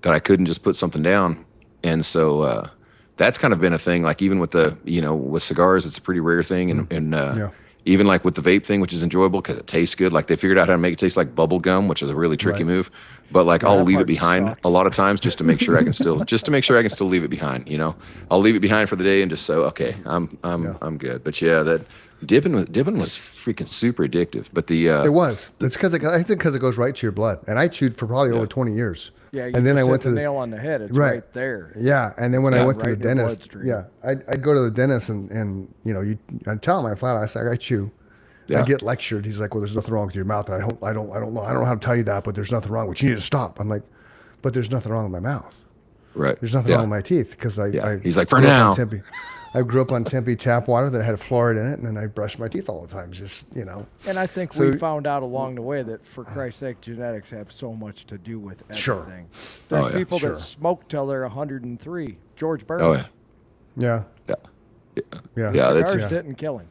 I couldn't just put something down. And so, that's kind of been a thing, like even with with cigars, it's a pretty rare thing. And even like with the vape thing, which is enjoyable because it tastes good. Like they figured out how to make it taste like bubble gum, which is a really tricky move. But like I'll leave it behind a lot of times just to make sure I can still leave it behind. You know, I'll leave it behind for the day and just so okay, I'm good. But yeah, that dipping was freaking super addictive. But it was. It's because I think it goes right to your blood. And I chewed for probably over 20 years. Yeah, you and then just I went hit to the nail on the head. It's right there. Yeah, and then when I went to the right in your dentist, bloodstream. I'd go to the dentist and you know, I'd tell him I say I chew. Yeah. I get lectured. He's like, "Well, there's nothing wrong with your mouth." And I don't know how to tell you that, but there's nothing wrong with you. You need to stop. I'm like, but there's nothing wrong with my mouth. right, There's nothing wrong with my teeth because I He's like, for grew up now. on Tempe. I grew up on Tempe tap water that had fluoride in it, and then I brushed my teeth all the time. Just, you know. And I think we found out along the way that, for Christ's sake, genetics have so much to do with everything. Sure. There's people that smoke till they're 103. George Burns. Oh Yeah. Yeah. Cigars That's didn't kill him.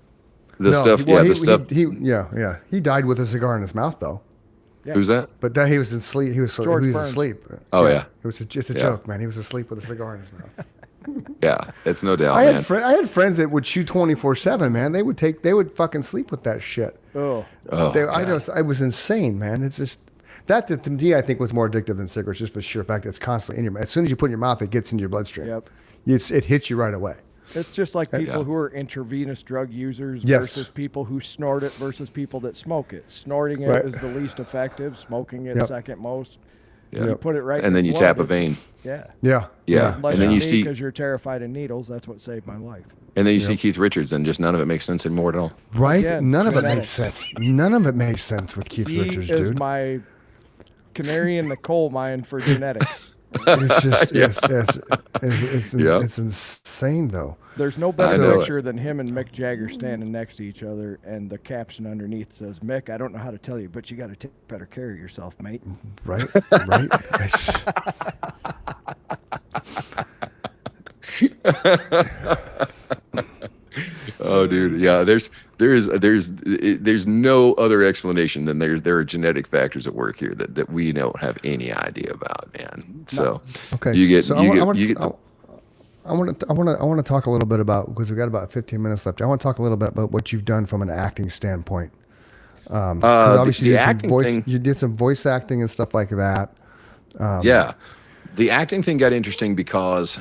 the stuff. Yeah, the stuff. He died with a cigar in his mouth, though. Yeah. Who's that? But that he was in sleep. He was George Burns. asleep. Oh yeah. It was just a joke, man. He was asleep with a cigar in his mouth. Yeah, it's no doubt, I man. had friends that would chew 24/7, man. They would fucking sleep with that shit. Oh. I was insane, man. It's just that to me, I think, was more addictive than cigarettes, just for the sheer fact that it's constantly in your mouth. As soon as you put it in your mouth, it gets into your bloodstream. Yep. It hits you right away. It's just like people who are intravenous drug users Yes. versus people who snort it versus people that smoke it. Snorting it Right. is the least effective. Smoking it Yep. second most. Yeah. You put it right in And then your you blood, tap a it's- vein. Yeah. Yeah. Yeah. Unless And then you me, see because you're terrified of needles. That's what saved my life. Keith Richards, and just none of it makes sense anymore at all. Right? Again, None of it genetics. makes sense. None of it makes sense with Keith He Richards, is dude. my canary in the coal mine for genetics. It's just Yeah. it's insane though. There's no I better know it. picture than him and Mick Jagger standing next to each other, and the caption underneath says, "Mick, I don't know how to tell you, but you got to take better care of yourself, mate." Right? Right? Oh, dude, yeah. There's no other explanation than there are genetic factors at work here that we don't have any idea about, man. So Okay. I want to talk a little bit about, because we've got about 15 minutes left. I want to talk a little bit about what you've done from an acting standpoint. 'Cause obviously the you did some acting voice, thing- you did some voice acting and stuff like that. Yeah, the acting thing got interesting because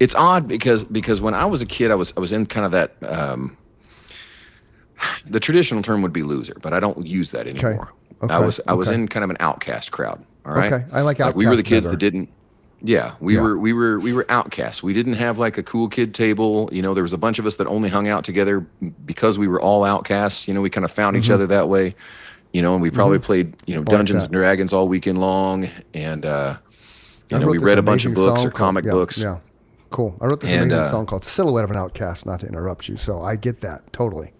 it's odd because when I was a kid, I was in kind of that the traditional term would be loser, but I don't use that anymore. Okay. I was Okay. in kind of an outcast crowd. All right. Okay. I like we were the outcast kids better. that didn't. Yeah, we were outcasts. We didn't have like a cool kid table. You know, there was a bunch of us that only hung out together because we were all outcasts. You know, we kind of found each other that way. You know, and we probably played, Dungeons and Dragons all weekend long, and we wrote this read a bunch of amazing books song or comic called- books. Yeah. Cool. I wrote this And, amazing song called Silhouette of an Outcast, not to interrupt you. So I get that totally.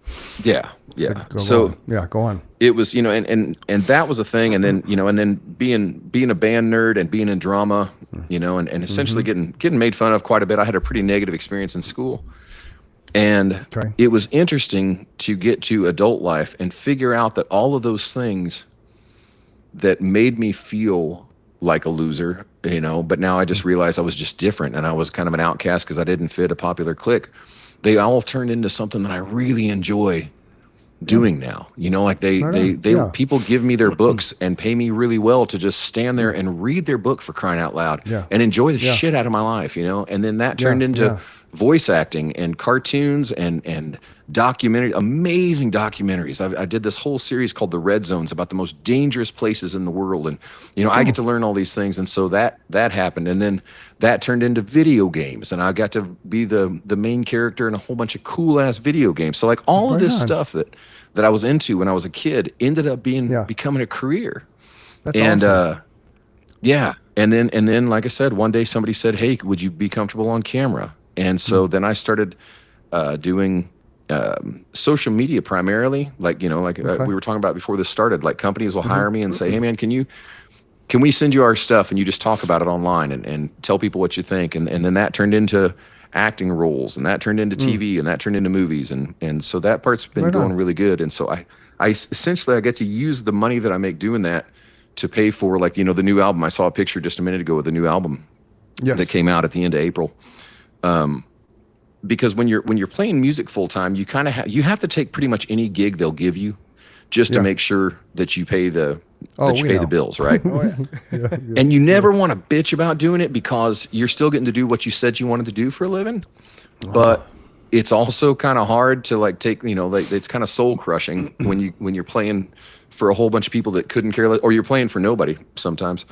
Yeah. Go on. It was, and that was a thing. And then, and then being a band nerd and being in drama, and essentially getting made fun of quite a bit. I had a pretty negative experience in school. And it was interesting to get to adult life and figure out that all of those things that made me feel like a loser, but now I just realized I was just different and I was kind of an outcast because I didn't fit a popular clique. They all turned into something that I really enjoy doing now. Like people give me their books and pay me really well to just stand there and read their book, for crying out loud, and enjoy the shit out of my life, and then that turned into voice acting and cartoons and amazing documentaries. I did this whole series called The Red Zones about the most dangerous places in the world. And, I get to learn all these things. And so that happened. And then that turned into video games. And I got to be the main character in a whole bunch of cool ass video games. So like all of this stuff that I was into when I was a kid ended up becoming a career. That's awesome. And then, like I said, one day somebody said, "Hey, would you be comfortable on camera?" And so then I started doing social media primarily, we were talking about before this started. Like companies will hire me and say, "Hey man, can we send you our stuff and you just talk about it online and tell people what you think?" And then that turned into acting roles, and that turned into TV, and that turned into movies, and so that part's been going really good. And so I essentially I get to use the money that I make doing that to pay for the new album. I saw a picture just a minute ago of the new album that came out at the end of April. Because when you're playing music full time, you kind of have to take pretty much any gig they'll give you, just to make sure that you pay the bills, right? And you never want to bitch about doing it because you're still getting to do what you said you wanted to do for a living. But it's also kind of hard to take, it's kind of soul crushing when you're playing for a whole bunch of people that couldn't care less, or you're playing for nobody sometimes.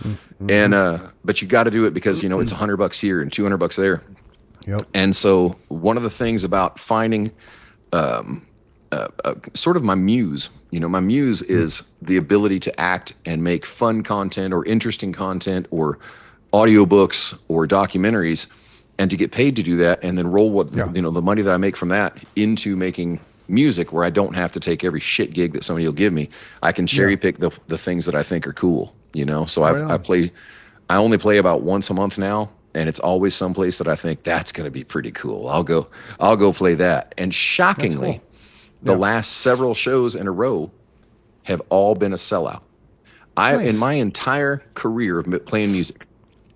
And but you got to do it because it's $100 here and $200 there. Yep. And so one of the things about finding sort of my muse, my muse is the ability to act and make fun content or interesting content or audiobooks or documentaries, and to get paid to do that, and then roll the money that I make from that into making music, where I don't have to take every shit gig that somebody will give me. I can cherry pick the things that I think are cool, So I only play about once a month now. And it's always someplace that I think that's going to be pretty cool. I'll go play that. And shockingly, the last several shows in a row have all been a sellout. In my entire career of playing music,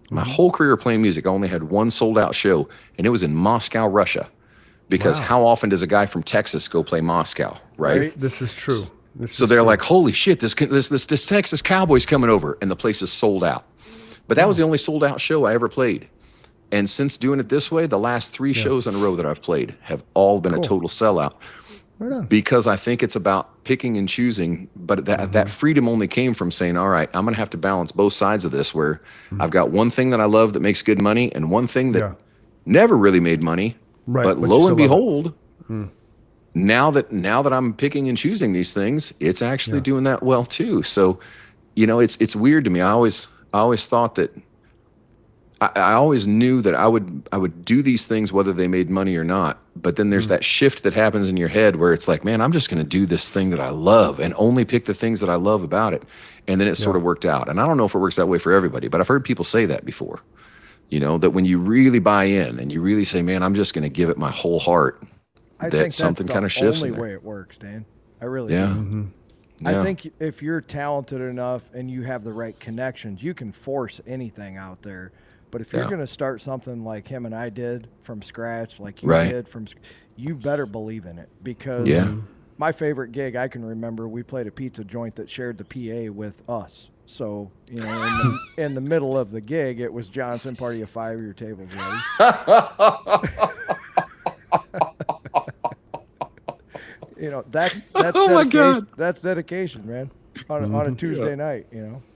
my whole career playing music, I only had one sold out show, and it was in Moscow, Russia. Because how often does a guy from Texas go play Moscow, right? This is true. So they're like, "Holy shit, this Texas Cowboy's coming over," and the place is sold out. But that was the only sold out show I ever played. And since doing it this way, the last 3 shows in a row that I've played have all been a total sellout. Because I think it's about picking and choosing. But that freedom only came from saying, all right, I'm going to have to balance both sides of this, where I've got one thing that I love that makes good money and one thing that never really made money. But lo and behold, now that I'm picking and choosing these things, it's actually doing that well too. So, it's weird to me. I always thought that I always knew that I would do these things whether they made money or not. But then there's that shift that happens in your head where it's like, man, I'm just going to do this thing that I love and only pick the things that I love about it. And then it sort of worked out. And I don't know if it works that way for everybody, but I've heard people say that before, that when you really buy in and you really say, man, I'm just going to give it my whole heart, that something kind of shifts. That's the only way it works, Dan. I really do. I think if you're talented enough and you have the right connections, you can force anything out there. But if you're going to start something like him and I did from scratch, like you did you better believe in it. Because my favorite gig I can remember, we played a pizza joint that shared the PA with us. So, in the middle of the gig, it was Johnson, party of 5, your table's ready. That's dedication. That's dedication, man. On a Tuesday night,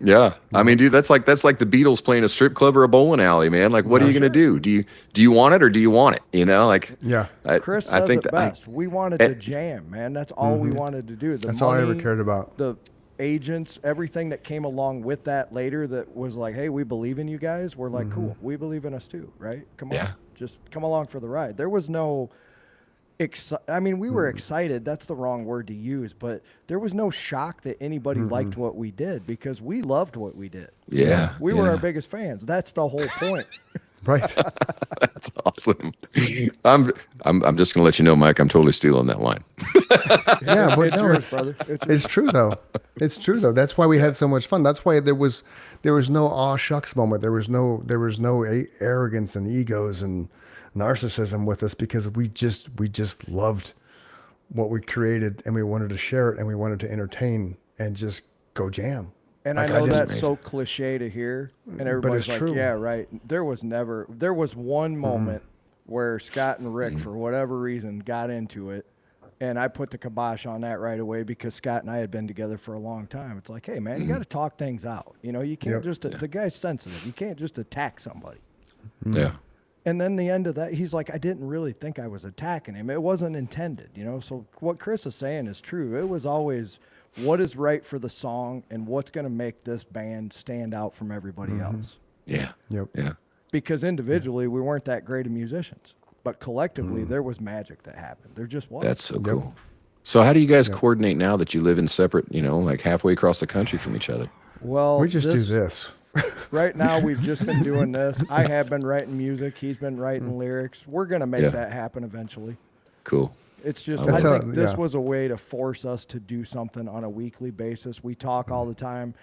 Yeah, I mean, dude, that's like the Beatles playing a strip club or a bowling alley, man. Like, what are you gonna do? Do you want it or do you want it? Chris says it best. We wanted to jam, man. That's all we wanted to do. That's all I ever cared about. The agents, everything that came along with that later, that was like, hey, we believe in you guys. We're like, cool. We believe in us too, right? Come on. Just come along for the ride. There was no I mean, we were excited. That's the wrong word to use, but there was no shock that anybody liked what we did because we loved what we did. Yeah. We were our biggest fans. That's the whole point. Right. That's awesome. I'm just gonna let you know, Mike, I'm totally stealing that line. Yeah, but It's no, yours, brother. It's it's true though. It's true though. That's why we had so much fun. That's why there was no aw shucks moment. There was no arrogance and egos and narcissism with us because we just loved what we created and we wanted to share it and we wanted to entertain and just go jam. And Like, I know just- that's so cliche to hear, and everybody's it's like, true. "Yeah, right." There was one moment where Scott and Rick, for whatever reason, got into it, and I put the kibosh on that right away because Scott and I had been together for a long time. It's like, hey, man, you got to talk things out. You know, you can't just the guy's sensitive. You can't just attack somebody. Yeah. And then the end of that, he's like, I didn't really think I was attacking him. It wasn't intended, you know. So what Chris is saying is true. It was always what is right for the song and what's going to make this band stand out from everybody else. Yeah. Yep. Yeah. Because individually, we weren't that great of musicians, but collectively, there was magic that happened. There just was. That's so cool. So how do you guys coordinate now that you live in separate, like halfway across the country from each other? well. We just do this. Right now, we've just been doing this. I have been writing music. He's been writing lyrics. We're going to make that happen eventually. Cool. It's just, That's I how- think this yeah. was a way to force us to do something on a weekly basis. We talk all the time.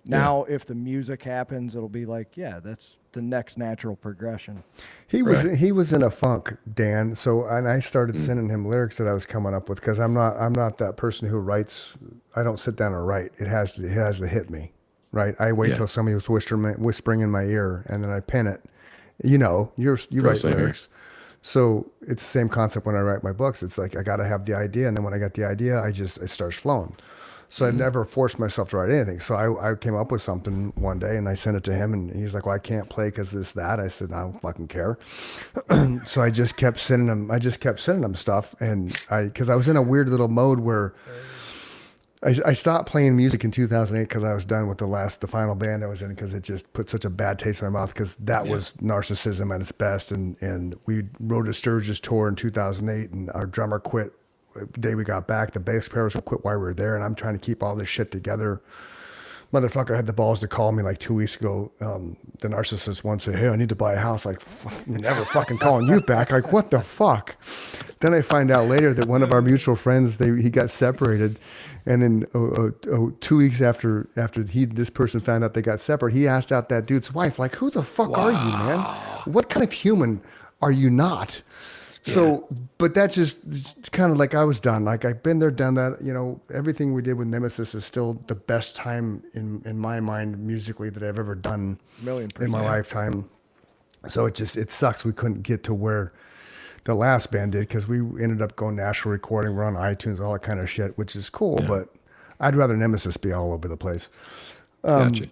Now, if the music happens, it'll be like, yeah, that's the next natural progression. He was Right. he was in a funk, Dan. So and I started sending him lyrics that I was coming up with because I'm not that person who writes. I don't sit down and write. It has to hit me, right? I wait Yeah. till somebody was whispering in my ear and then I pen it. You know, you write same here. lyrics. So it's the same concept when I write my books. It's like I got to have the idea, and then when I got the idea, it starts flowing. So I never forced myself to write anything. So I came up with something one day, and I sent it to him, and he's like, "Well, I can't play because this, that." I said, "I don't fucking care." So I just kept sending him stuff, and because I was in a weird little mode where I stopped playing music in 2008 because I was done with the final band I was in because it just put such a bad taste in my mouth because that was narcissism at its best. And we wrote a Sturgis tour in 2008 and our drummer quit the day we got back. The bass player quit while we were there and I'm trying to keep all this shit together. Motherfucker had the balls to call me like 2 weeks ago. The narcissist once said, "Hey, I need to buy a house." Like, never fucking calling you back. Like, what the fuck? Then I find out later that one of our mutual friends, he got separated. And then 2 weeks after this person found out they got separate, he asked out that dude's wife, like, "Who the fuck are you, man? What kind of human are you not?" So, but that just kind of like I was done. Like I've been there, done that. You know, everything we did with Nemesis is still the best time in my mind musically that I've ever done in my lifetime. So it sucks we couldn't get to where the last band did because we ended up going national recording. We're on iTunes, all that kind of shit, which is cool. But I'd rather Nemesis be all over the place. Gotcha.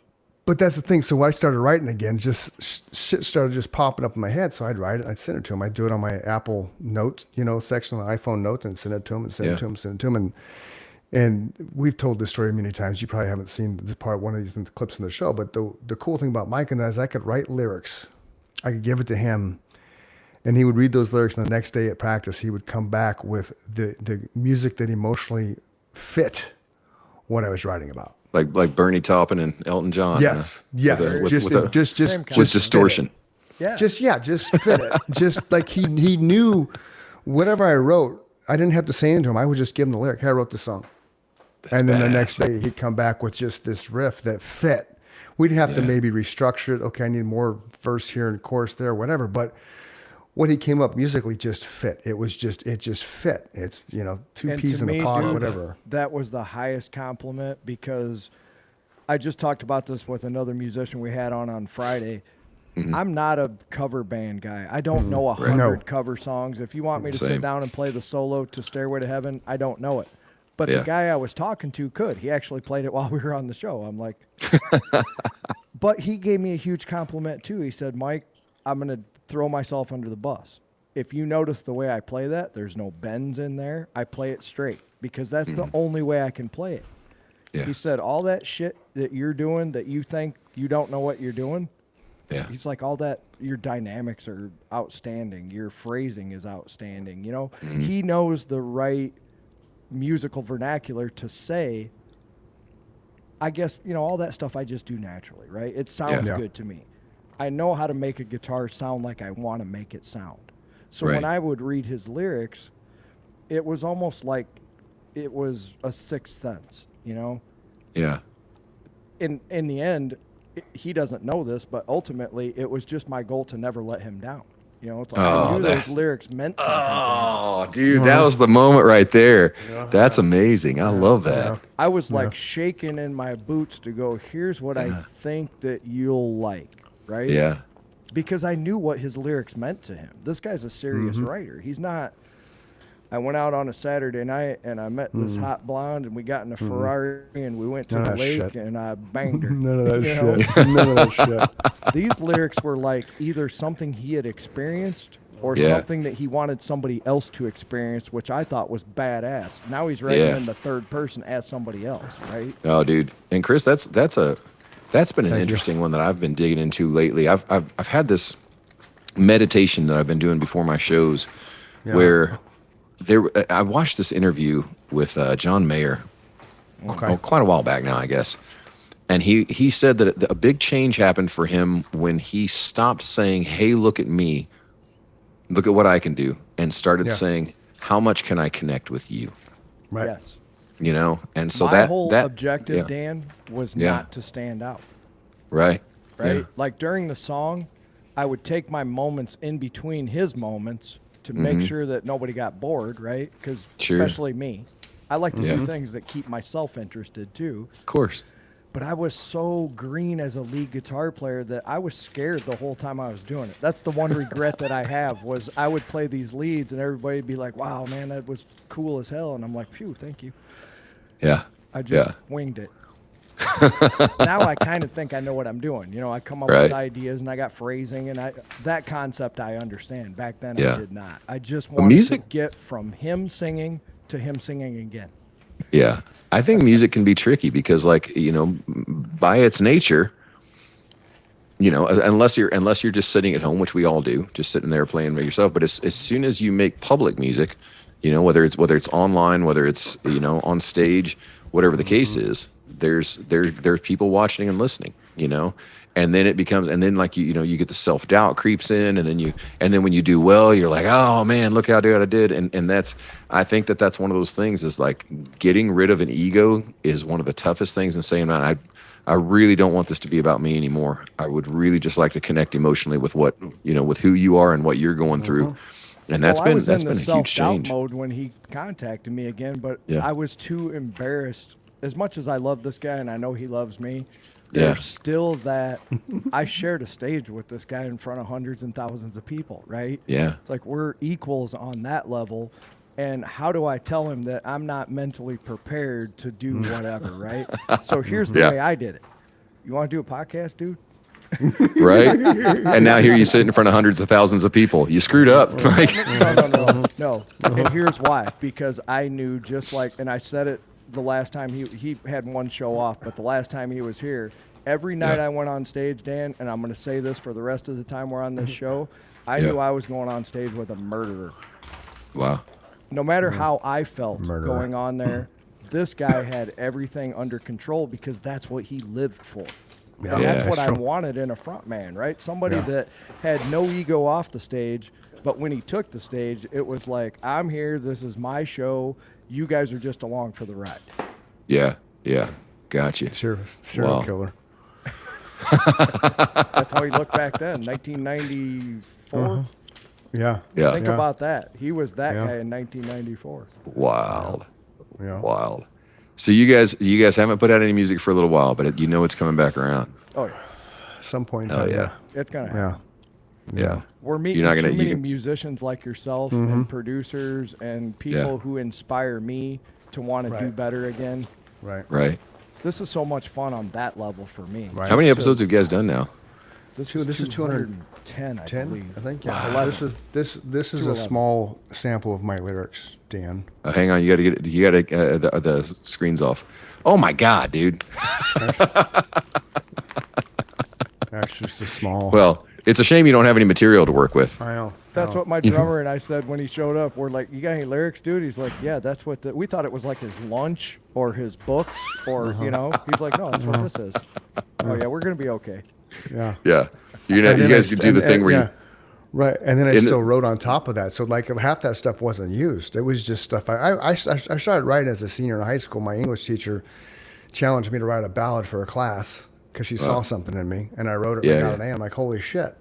But that's the thing. So when I started writing again, just shit started just popping up in my head. So I'd write it. I'd send it to him. I'd do it on my Apple Notes, section of the iPhone Notes and send it to him and send it to him. And we've told this story many times. You probably haven't seen this part, one of these clips in the show. But the cool thing about Mike and I is I could write lyrics. I could give it to him. And he would read those lyrics. And the next day at practice, he would come back with the music that emotionally fit what I was writing about. Like Bernie Taupin and Elton John. Yes. Yes. Same kind With distortion. Yeah. Just fit it. Just like he knew whatever I wrote, I didn't have to say anything to him. I would just give him the lyric. Hey, I wrote the song. And then the next day he'd come back with just this riff that fit. We'd have to maybe restructure it. Okay, I need more verse here and chorus there, whatever. But what he came up musically just fit. It just fit. It's, two And peas to in me, a pod, dude, whatever. That was the highest compliment because I just talked about this with another musician we had on Friday. I'm not a cover band guy. I don't know 100 cover songs. If you want me to sit down and play the solo to Stairway to Heaven, I don't know it. But the guy I was talking to could. He actually played it while we were on the show. I'm like, but he gave me a huge compliment too. He said, "Mike, I'm going to throw myself under the bus. If you notice the way I play that, there's no bends in there. I play it straight because that's the only way I can play it." Yeah. He said, all that shit that you're doing that you think you don't know what you're doing, Yeah. He's like, all that, your dynamics are outstanding. Your phrasing is outstanding. You know, he knows the right musical vernacular to say, I guess, you know, all that stuff I just do naturally, right? It sounds good to me. I know how to make a guitar sound like I want to make it sound. So when I would read his lyrics, it was almost like it was a sixth sense, you know? Yeah. In the end, he doesn't know this, but ultimately it was just my goal to never let him down. You know, it's like I knew those lyrics meant something to him. Oh, dude, that was the moment right there. That's amazing. I love that. I was like shaking in my boots to go, here's what I think that you'll like, right? Yeah. Because I knew what his lyrics meant to him. This guy's a serious writer. He's not. I went out on a Saturday night and I met this hot blonde and we got in a Ferrari and we went to the lake and I banged her. None of that shit. None of that shit. These lyrics were like either something he had experienced or something that he wanted somebody else to experience, which I thought was badass. Now he's writing in the third person as somebody else, right? Oh, dude. And Chris, that's been an interesting one that I've been digging into lately. I've had this meditation that I've been doing before my shows where I watched this interview with John Mayer quite a while back now, I guess. And he said that a big change happened for him when he stopped saying, hey, look at me, look at what I can do, and started saying, how much can I connect with you? Right. Yes. You know, and so my whole objective, Dan, was not to stand out. Right. Right. Like during the song, I would take my moments in between his moments to make sure that nobody got bored, right? Because especially me, I like to do things that keep myself interested too. Of course. But I was so green as a lead guitar player that I was scared the whole time I was doing it. That's the one regret that I have was I would play these leads and everybody would be like, wow, man, that was cool as hell. And I'm like, phew, thank you. Yeah. I just winged it. Now I kind of think I know what I'm doing. You know, I come up with ideas and I got phrasing and that concept I understand. Back then I did not. I just wanted to get from him singing to him singing again. Yeah. I think music can be tricky because, like, you know, by its nature, you know, unless you're just sitting at home, which we all do, just sitting there playing by yourself. But as soon as you make public music, you know, whether it's online, whether it's, you know, on stage, whatever the case is, there's people watching and listening, you know, and then it becomes, and then like, you know, you get the self-doubt creeps in, and then when you do well, you're like, oh man, look how good I did. And I think that's one of those things is like getting rid of an ego is one of the toughest things, and saying, man, I really don't want this to be about me anymore. I would really just like to connect emotionally with what, you know, with who you are and what you're going through. And that's been a huge change. Mode when he contacted me again, but I was too embarrassed. As much as I love this guy and I know he loves me, there's still that I shared a stage with this guy in front of hundreds and thousands of people, right? Yeah. It's like we're equals on that level. And how do I tell him that I'm not mentally prepared to do whatever, right? So here's the way I did it. You want to do a podcast, dude? Right. And now here you sit in front of hundreds of thousands of people. You screwed up. No. And here's why. Because I knew, just like, and I said it the last time he had one show off, but the last time he was here, every night I went on stage, Dan, and I'm going to say this for the rest of the time we're on this show, I knew I was going on stage with a murderer. Wow. No matter how I felt going on there, this guy had everything under control because that's what he lived for. Yeah, and that's what I wanted in a front man, right? Somebody that had no ego off the stage, but when he took the stage, it was like, I'm here, this is my show, you guys are just along for the ride. Yeah, gotcha. Serial killer. That's how he looked back then, 1994. Yeah. Think about that. He was that guy in 1994. Wild. Yeah. Wild. So you guys haven't put out any music for a little while, but you know it's coming back around. Oh yeah. Some point in time. time. It's gonna happen. Yeah. We're meeting too many musicians like yourself and producers and people who inspire me to want to do better again. Right. This is so much fun on that level for me. Right. How many episodes have you guys done now? This is 210, I believe. I think. Yeah. Wow. This is a small sample of my lyrics, Dan. Hang on, you got to get the screens off. Oh my God, dude. Actually, just small. Well, it's a shame you don't have any material to work with. I know. That's what my drummer and I said when he showed up. We're like, "You got any lyrics, dude?" He's like, "Yeah, that's what." We thought it was like his lunch or his books or you know. He's like, "No, that's what this is." Oh yeah, we're gonna be okay. Yeah. Yeah. You guys could do the thing where you. Right, and then I still wrote on top of that. So like half that stuff wasn't used. It was just stuff. I started writing as a senior in high school. My English teacher challenged me to write a ballad for a class because she saw something in me, and I wrote it and got an A. I'm like, holy shit.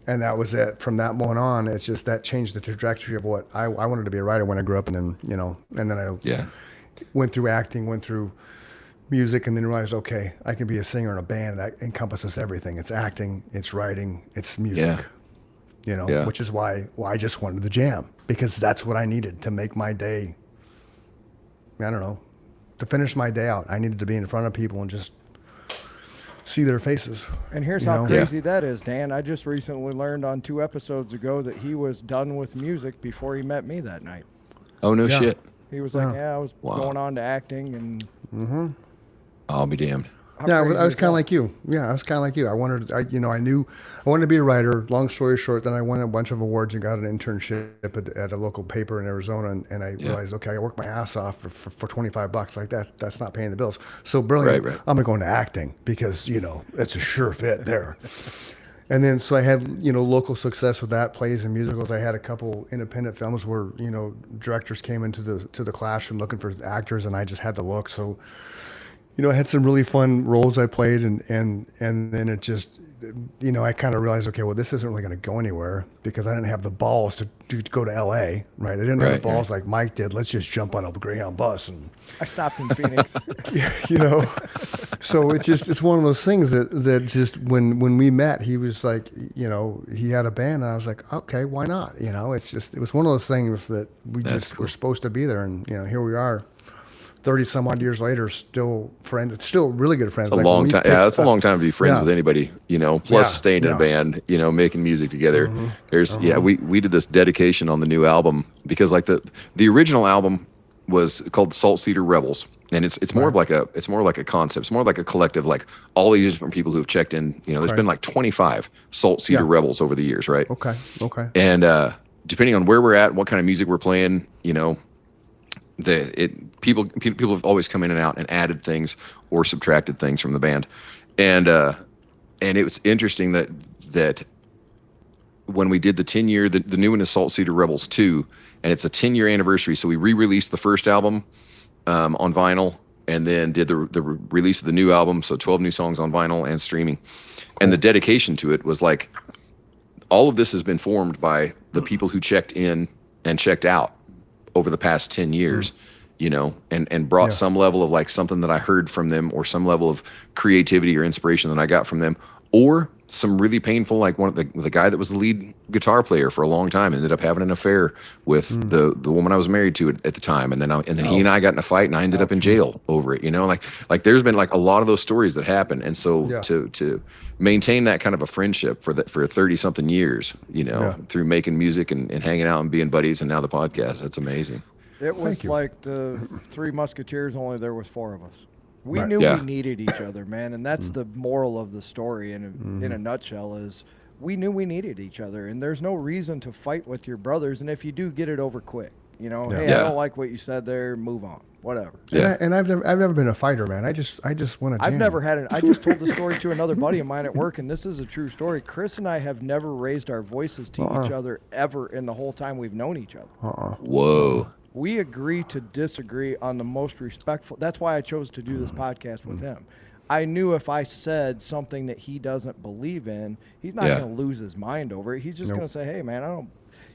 And that was it. From that moment on, it's just that changed the trajectory of what I wanted to be a writer when I grew up, and then I went through acting, went through music, and then realized, okay, I can be a singer in a band that encompasses everything. It's acting, it's writing, it's music. Which is why I just wanted the jam, because that's what I needed to make my day. I don't know, to finish my day out. I needed to be in front of people and just see their faces. And here's how crazy that is, Dan. I just recently learned on 2 episodes ago that he was done with music before he met me that night. Oh, no shit. He was like, I was going on to acting and... I'll be damned. Yeah, I was kind of like you. Yeah, I was kind of like you. I knew I wanted to be a writer. Long story short, then I won a bunch of awards and got an internship at a local paper in Arizona, and I realized, okay, I worked my ass off for $25. Like that's not paying the bills. So brilliant. Right. I'm gonna go into acting because it's a sure fit there. And then so I had local success with that, plays and musicals. I had a couple independent films where directors came into the classroom looking for actors, and I just had the look. So. I had some really fun roles I played, and then it just, I kind of realized, okay, well, this isn't really going to go anywhere because I didn't have the balls to go to L.A., right? I didn't have the balls like Mike did. Let's just jump on a Greyhound bus. And I stopped in Phoenix. So it's one of those things that just when we met, he was like, he had a band, and I was like, okay, why not? It was one of those things that we were supposed to be there, and here we are. 30 some odd years later, still friends. It's still really good friends. It's a long time. Yeah, it's a long time to be friends with anybody. Plus staying in a band. Making music together. Mm-hmm. There's we did this dedication on the new album because like the original album was called Salt Cedar Rebels, and it's more of like a concept. It's more like a collective, like all these different people who have checked in. There's been like 25 Salt Cedar Rebels over the years, right? Okay. And depending on where we're at, what kind of music we're playing, people have always come in and out and added things or subtracted things from the band, and it was interesting that when we did the 10-year, the new one is Salt Cedar Rebels 2, and it's a 10-year anniversary. So we re-released the first album on vinyl, and then did the release of the new album. So 12 new songs on vinyl and streaming, and the dedication to it was like all of this has been formed by the people who checked in and checked out over the past 10 years, and brought some level of like something that I heard from them, or some level of creativity or inspiration that I got from them, or some really painful, like the guy that was the lead guitar player for a long time ended up having an affair with the woman I was married to at the time. And then he and I got in a fight, and I ended up in jail over it, like there's been like a lot of those stories that happen. And so to maintain that kind of a friendship for 30 something years, through making music and hanging out and being buddies, and now the podcast, that's amazing. It was like the Three Musketeers, only there was 4 of us. We knew we needed each other, man, and that's the moral of the story. And in a nutshell, is we knew we needed each other, and there's no reason to fight with your brothers. And if you do, get it over quick. Hey, I don't like what you said there. Move on. Whatever. Yeah. And I've never been a fighter, man. I just want to. I've never had it. I just told the story to another buddy of mine at work, and this is a true story. Chris and I have never raised our voices to each other ever in the whole time we've known each other. Whoa. We agree to disagree on the most respectful. That's why I chose to do this podcast with him. I knew if I said something that he doesn't believe in, he's not going to lose his mind over it. He's just going to say, "Hey, man,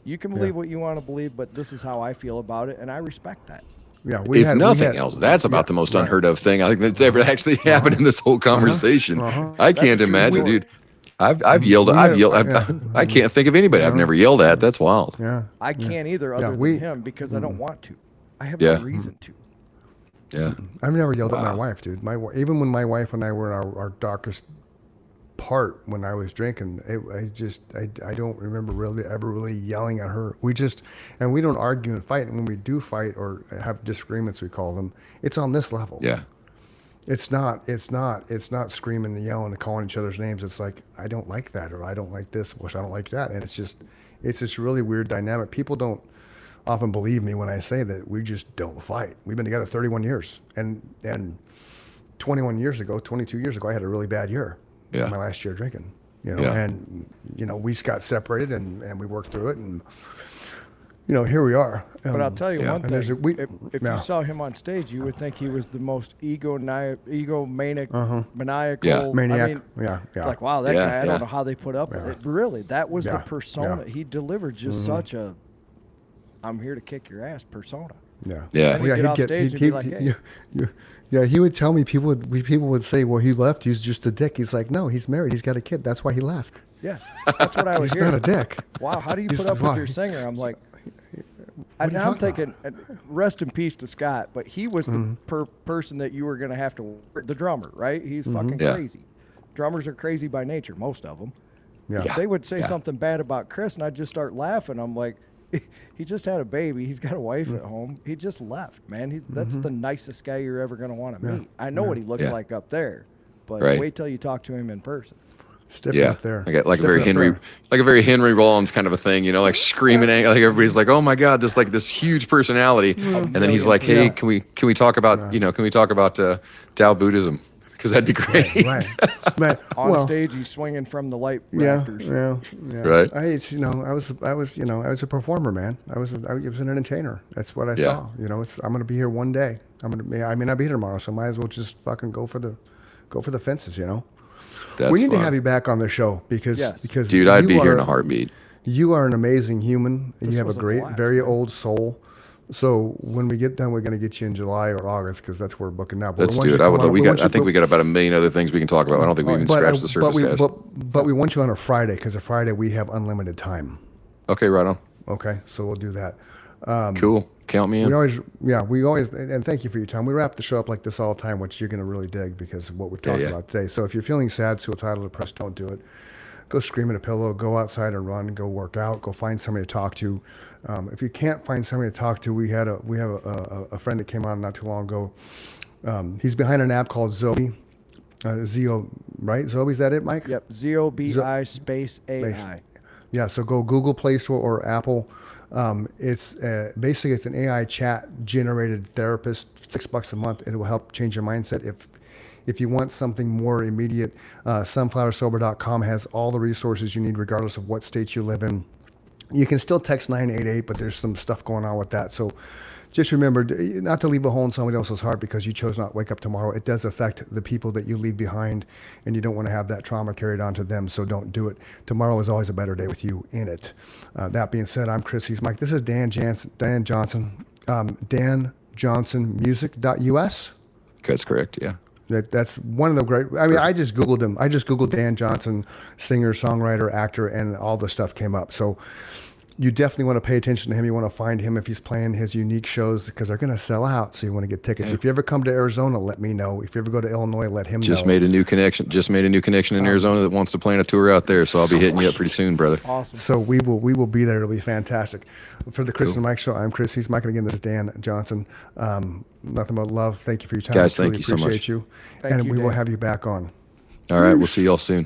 you can believe what you want to believe, but this is how I feel about it, and I respect that." Yeah, if nothing else, that's about the most unheard of thing I think that's ever actually happened in this whole conversation. I can't imagine, dude. I've yelled. I can't think of anybody I've never yelled at. That's wild. Yeah, I can't either, other than him, because I don't want to. I have no reason to. Yeah, I've never yelled at my wife, dude. Even when my wife and I were in our darkest part when I was drinking, I don't remember ever really yelling at her. We don't argue and fight. And when we do fight or have disagreements, we call them, it's on this level. Yeah. It's not screaming and yelling and calling each other's names. It's like, I don't like that, or I don't like this, which I don't like that. And it's this really weird dynamic. People don't often believe me when I say that we just don't fight. We've been together 31 years, and 21 years ago, 22 years ago, I had a really bad year. Yeah. My last year drinking, and we got separated and we worked through it, and here we are. But I'll tell you one thing: if you saw him on stage, you would think he was the most maniacal. Maniac. I mean, It's like, wow, that guy. I don't know how they put up with it. Really, that was the persona he delivered. Just such a, I'm here to kick your ass persona. Yeah. And he'd get off stage and be like, hey. Yeah, he would tell me, people would say, well, he left, he's just a dick. He's like, no, he's married, he's got a kid. That's why he left. Yeah, that's what I was he's hearing. He's not a dick. Wow, how do you put up with your singer? I'm like, I'm thinking, rest in peace to Scott, but he was the person that you were going to have to, the drummer, right? He's fucking crazy. Drummers are crazy by nature, most of them. Yeah. They would say something bad about Chris, and I'd just start laughing. I'm like, he just had a baby. He's got a wife at home. He just left, man. That's the nicest guy you're ever going to want to meet. I know what he looks like up there, but wait till you talk to him in person. Up there. I got like a very Henry Rollins kind of a thing, like screaming, like everybody's like, "Oh my God, this huge personality," and then he's like, "Hey, can we talk about Tao Buddhism? Because that'd be great." Right. On stage, he's swinging from the light rafters. Yeah. Right. I was a performer, man. I was an entertainer. That's what I saw. I'm gonna be here one day. I may not be here tomorrow, so might as well just fucking go for the fences. We need to have you back on the show because dude, I'd be here in a heartbeat. You are an amazing human. You have a great, very old soul. So when we get done, we're going to get you in July or August because that's where we're booking now. But let's do it. I think we got about a million other things we can talk about. I don't think we even scratched the surface, guys. But we want you on a Friday because a Friday we have unlimited time. Okay, right on. Okay, so we'll do that. Cool. Count me in. We always, and thank you for your time. We wrap the show up like this all the time, which you're going to really dig because of what we've talked about today. So if you're feeling sad, suicidal, depressed, don't do it. Go scream at a pillow, go outside and run, go work out, go find somebody to talk to. If you can't find somebody to talk to, we have a friend that came on not too long ago. He's behind an app called Zobi. Zeo, right? Zobi, is that it, Mike? Yep, ZOBI space AI. Yeah, so go Google Play Store or Apple. It's basically it's an AI chat generated therapist, $6 a month. It will help change your mindset. If you want something more immediate, sunflowersober.com has all the resources you need, regardless of what state you live in. You can still text 988, but there's some stuff going on with that. So just remember not to leave a hole in somebody else's heart because you chose not to wake up tomorrow. It does affect the people that you leave behind, and you don't want to have that trauma carried on to them, so don't do it. Tomorrow is always a better day with you in it. That being said, I'm Chris. He's Mike. This is Dan Johnson. DanJohnsonMusic.us. That's correct, yeah. That's one of the great. I mean, I just Googled him. I just Googled Dan Johnson, singer, songwriter, actor, and all the stuff came up. So you definitely want to pay attention to him. You want to find him if he's playing his unique shows because they're going to sell out. So you want to get tickets. If you ever come to Arizona, let me know. If you ever go to Illinois, let him know. Just made a new connection in Arizona that wants to plan a tour out there. So I'll be hitting you up pretty soon, brother. Awesome. So we will be there. It'll be fantastic. For the Chris and Mike Show, I'm Chris. He's Mike. And again, this is Dan Johnson. Nothing but love. Thank you for your time. Guys, I thank you so much. Appreciate you. And we will have you back on. All right. We'll see y'all soon.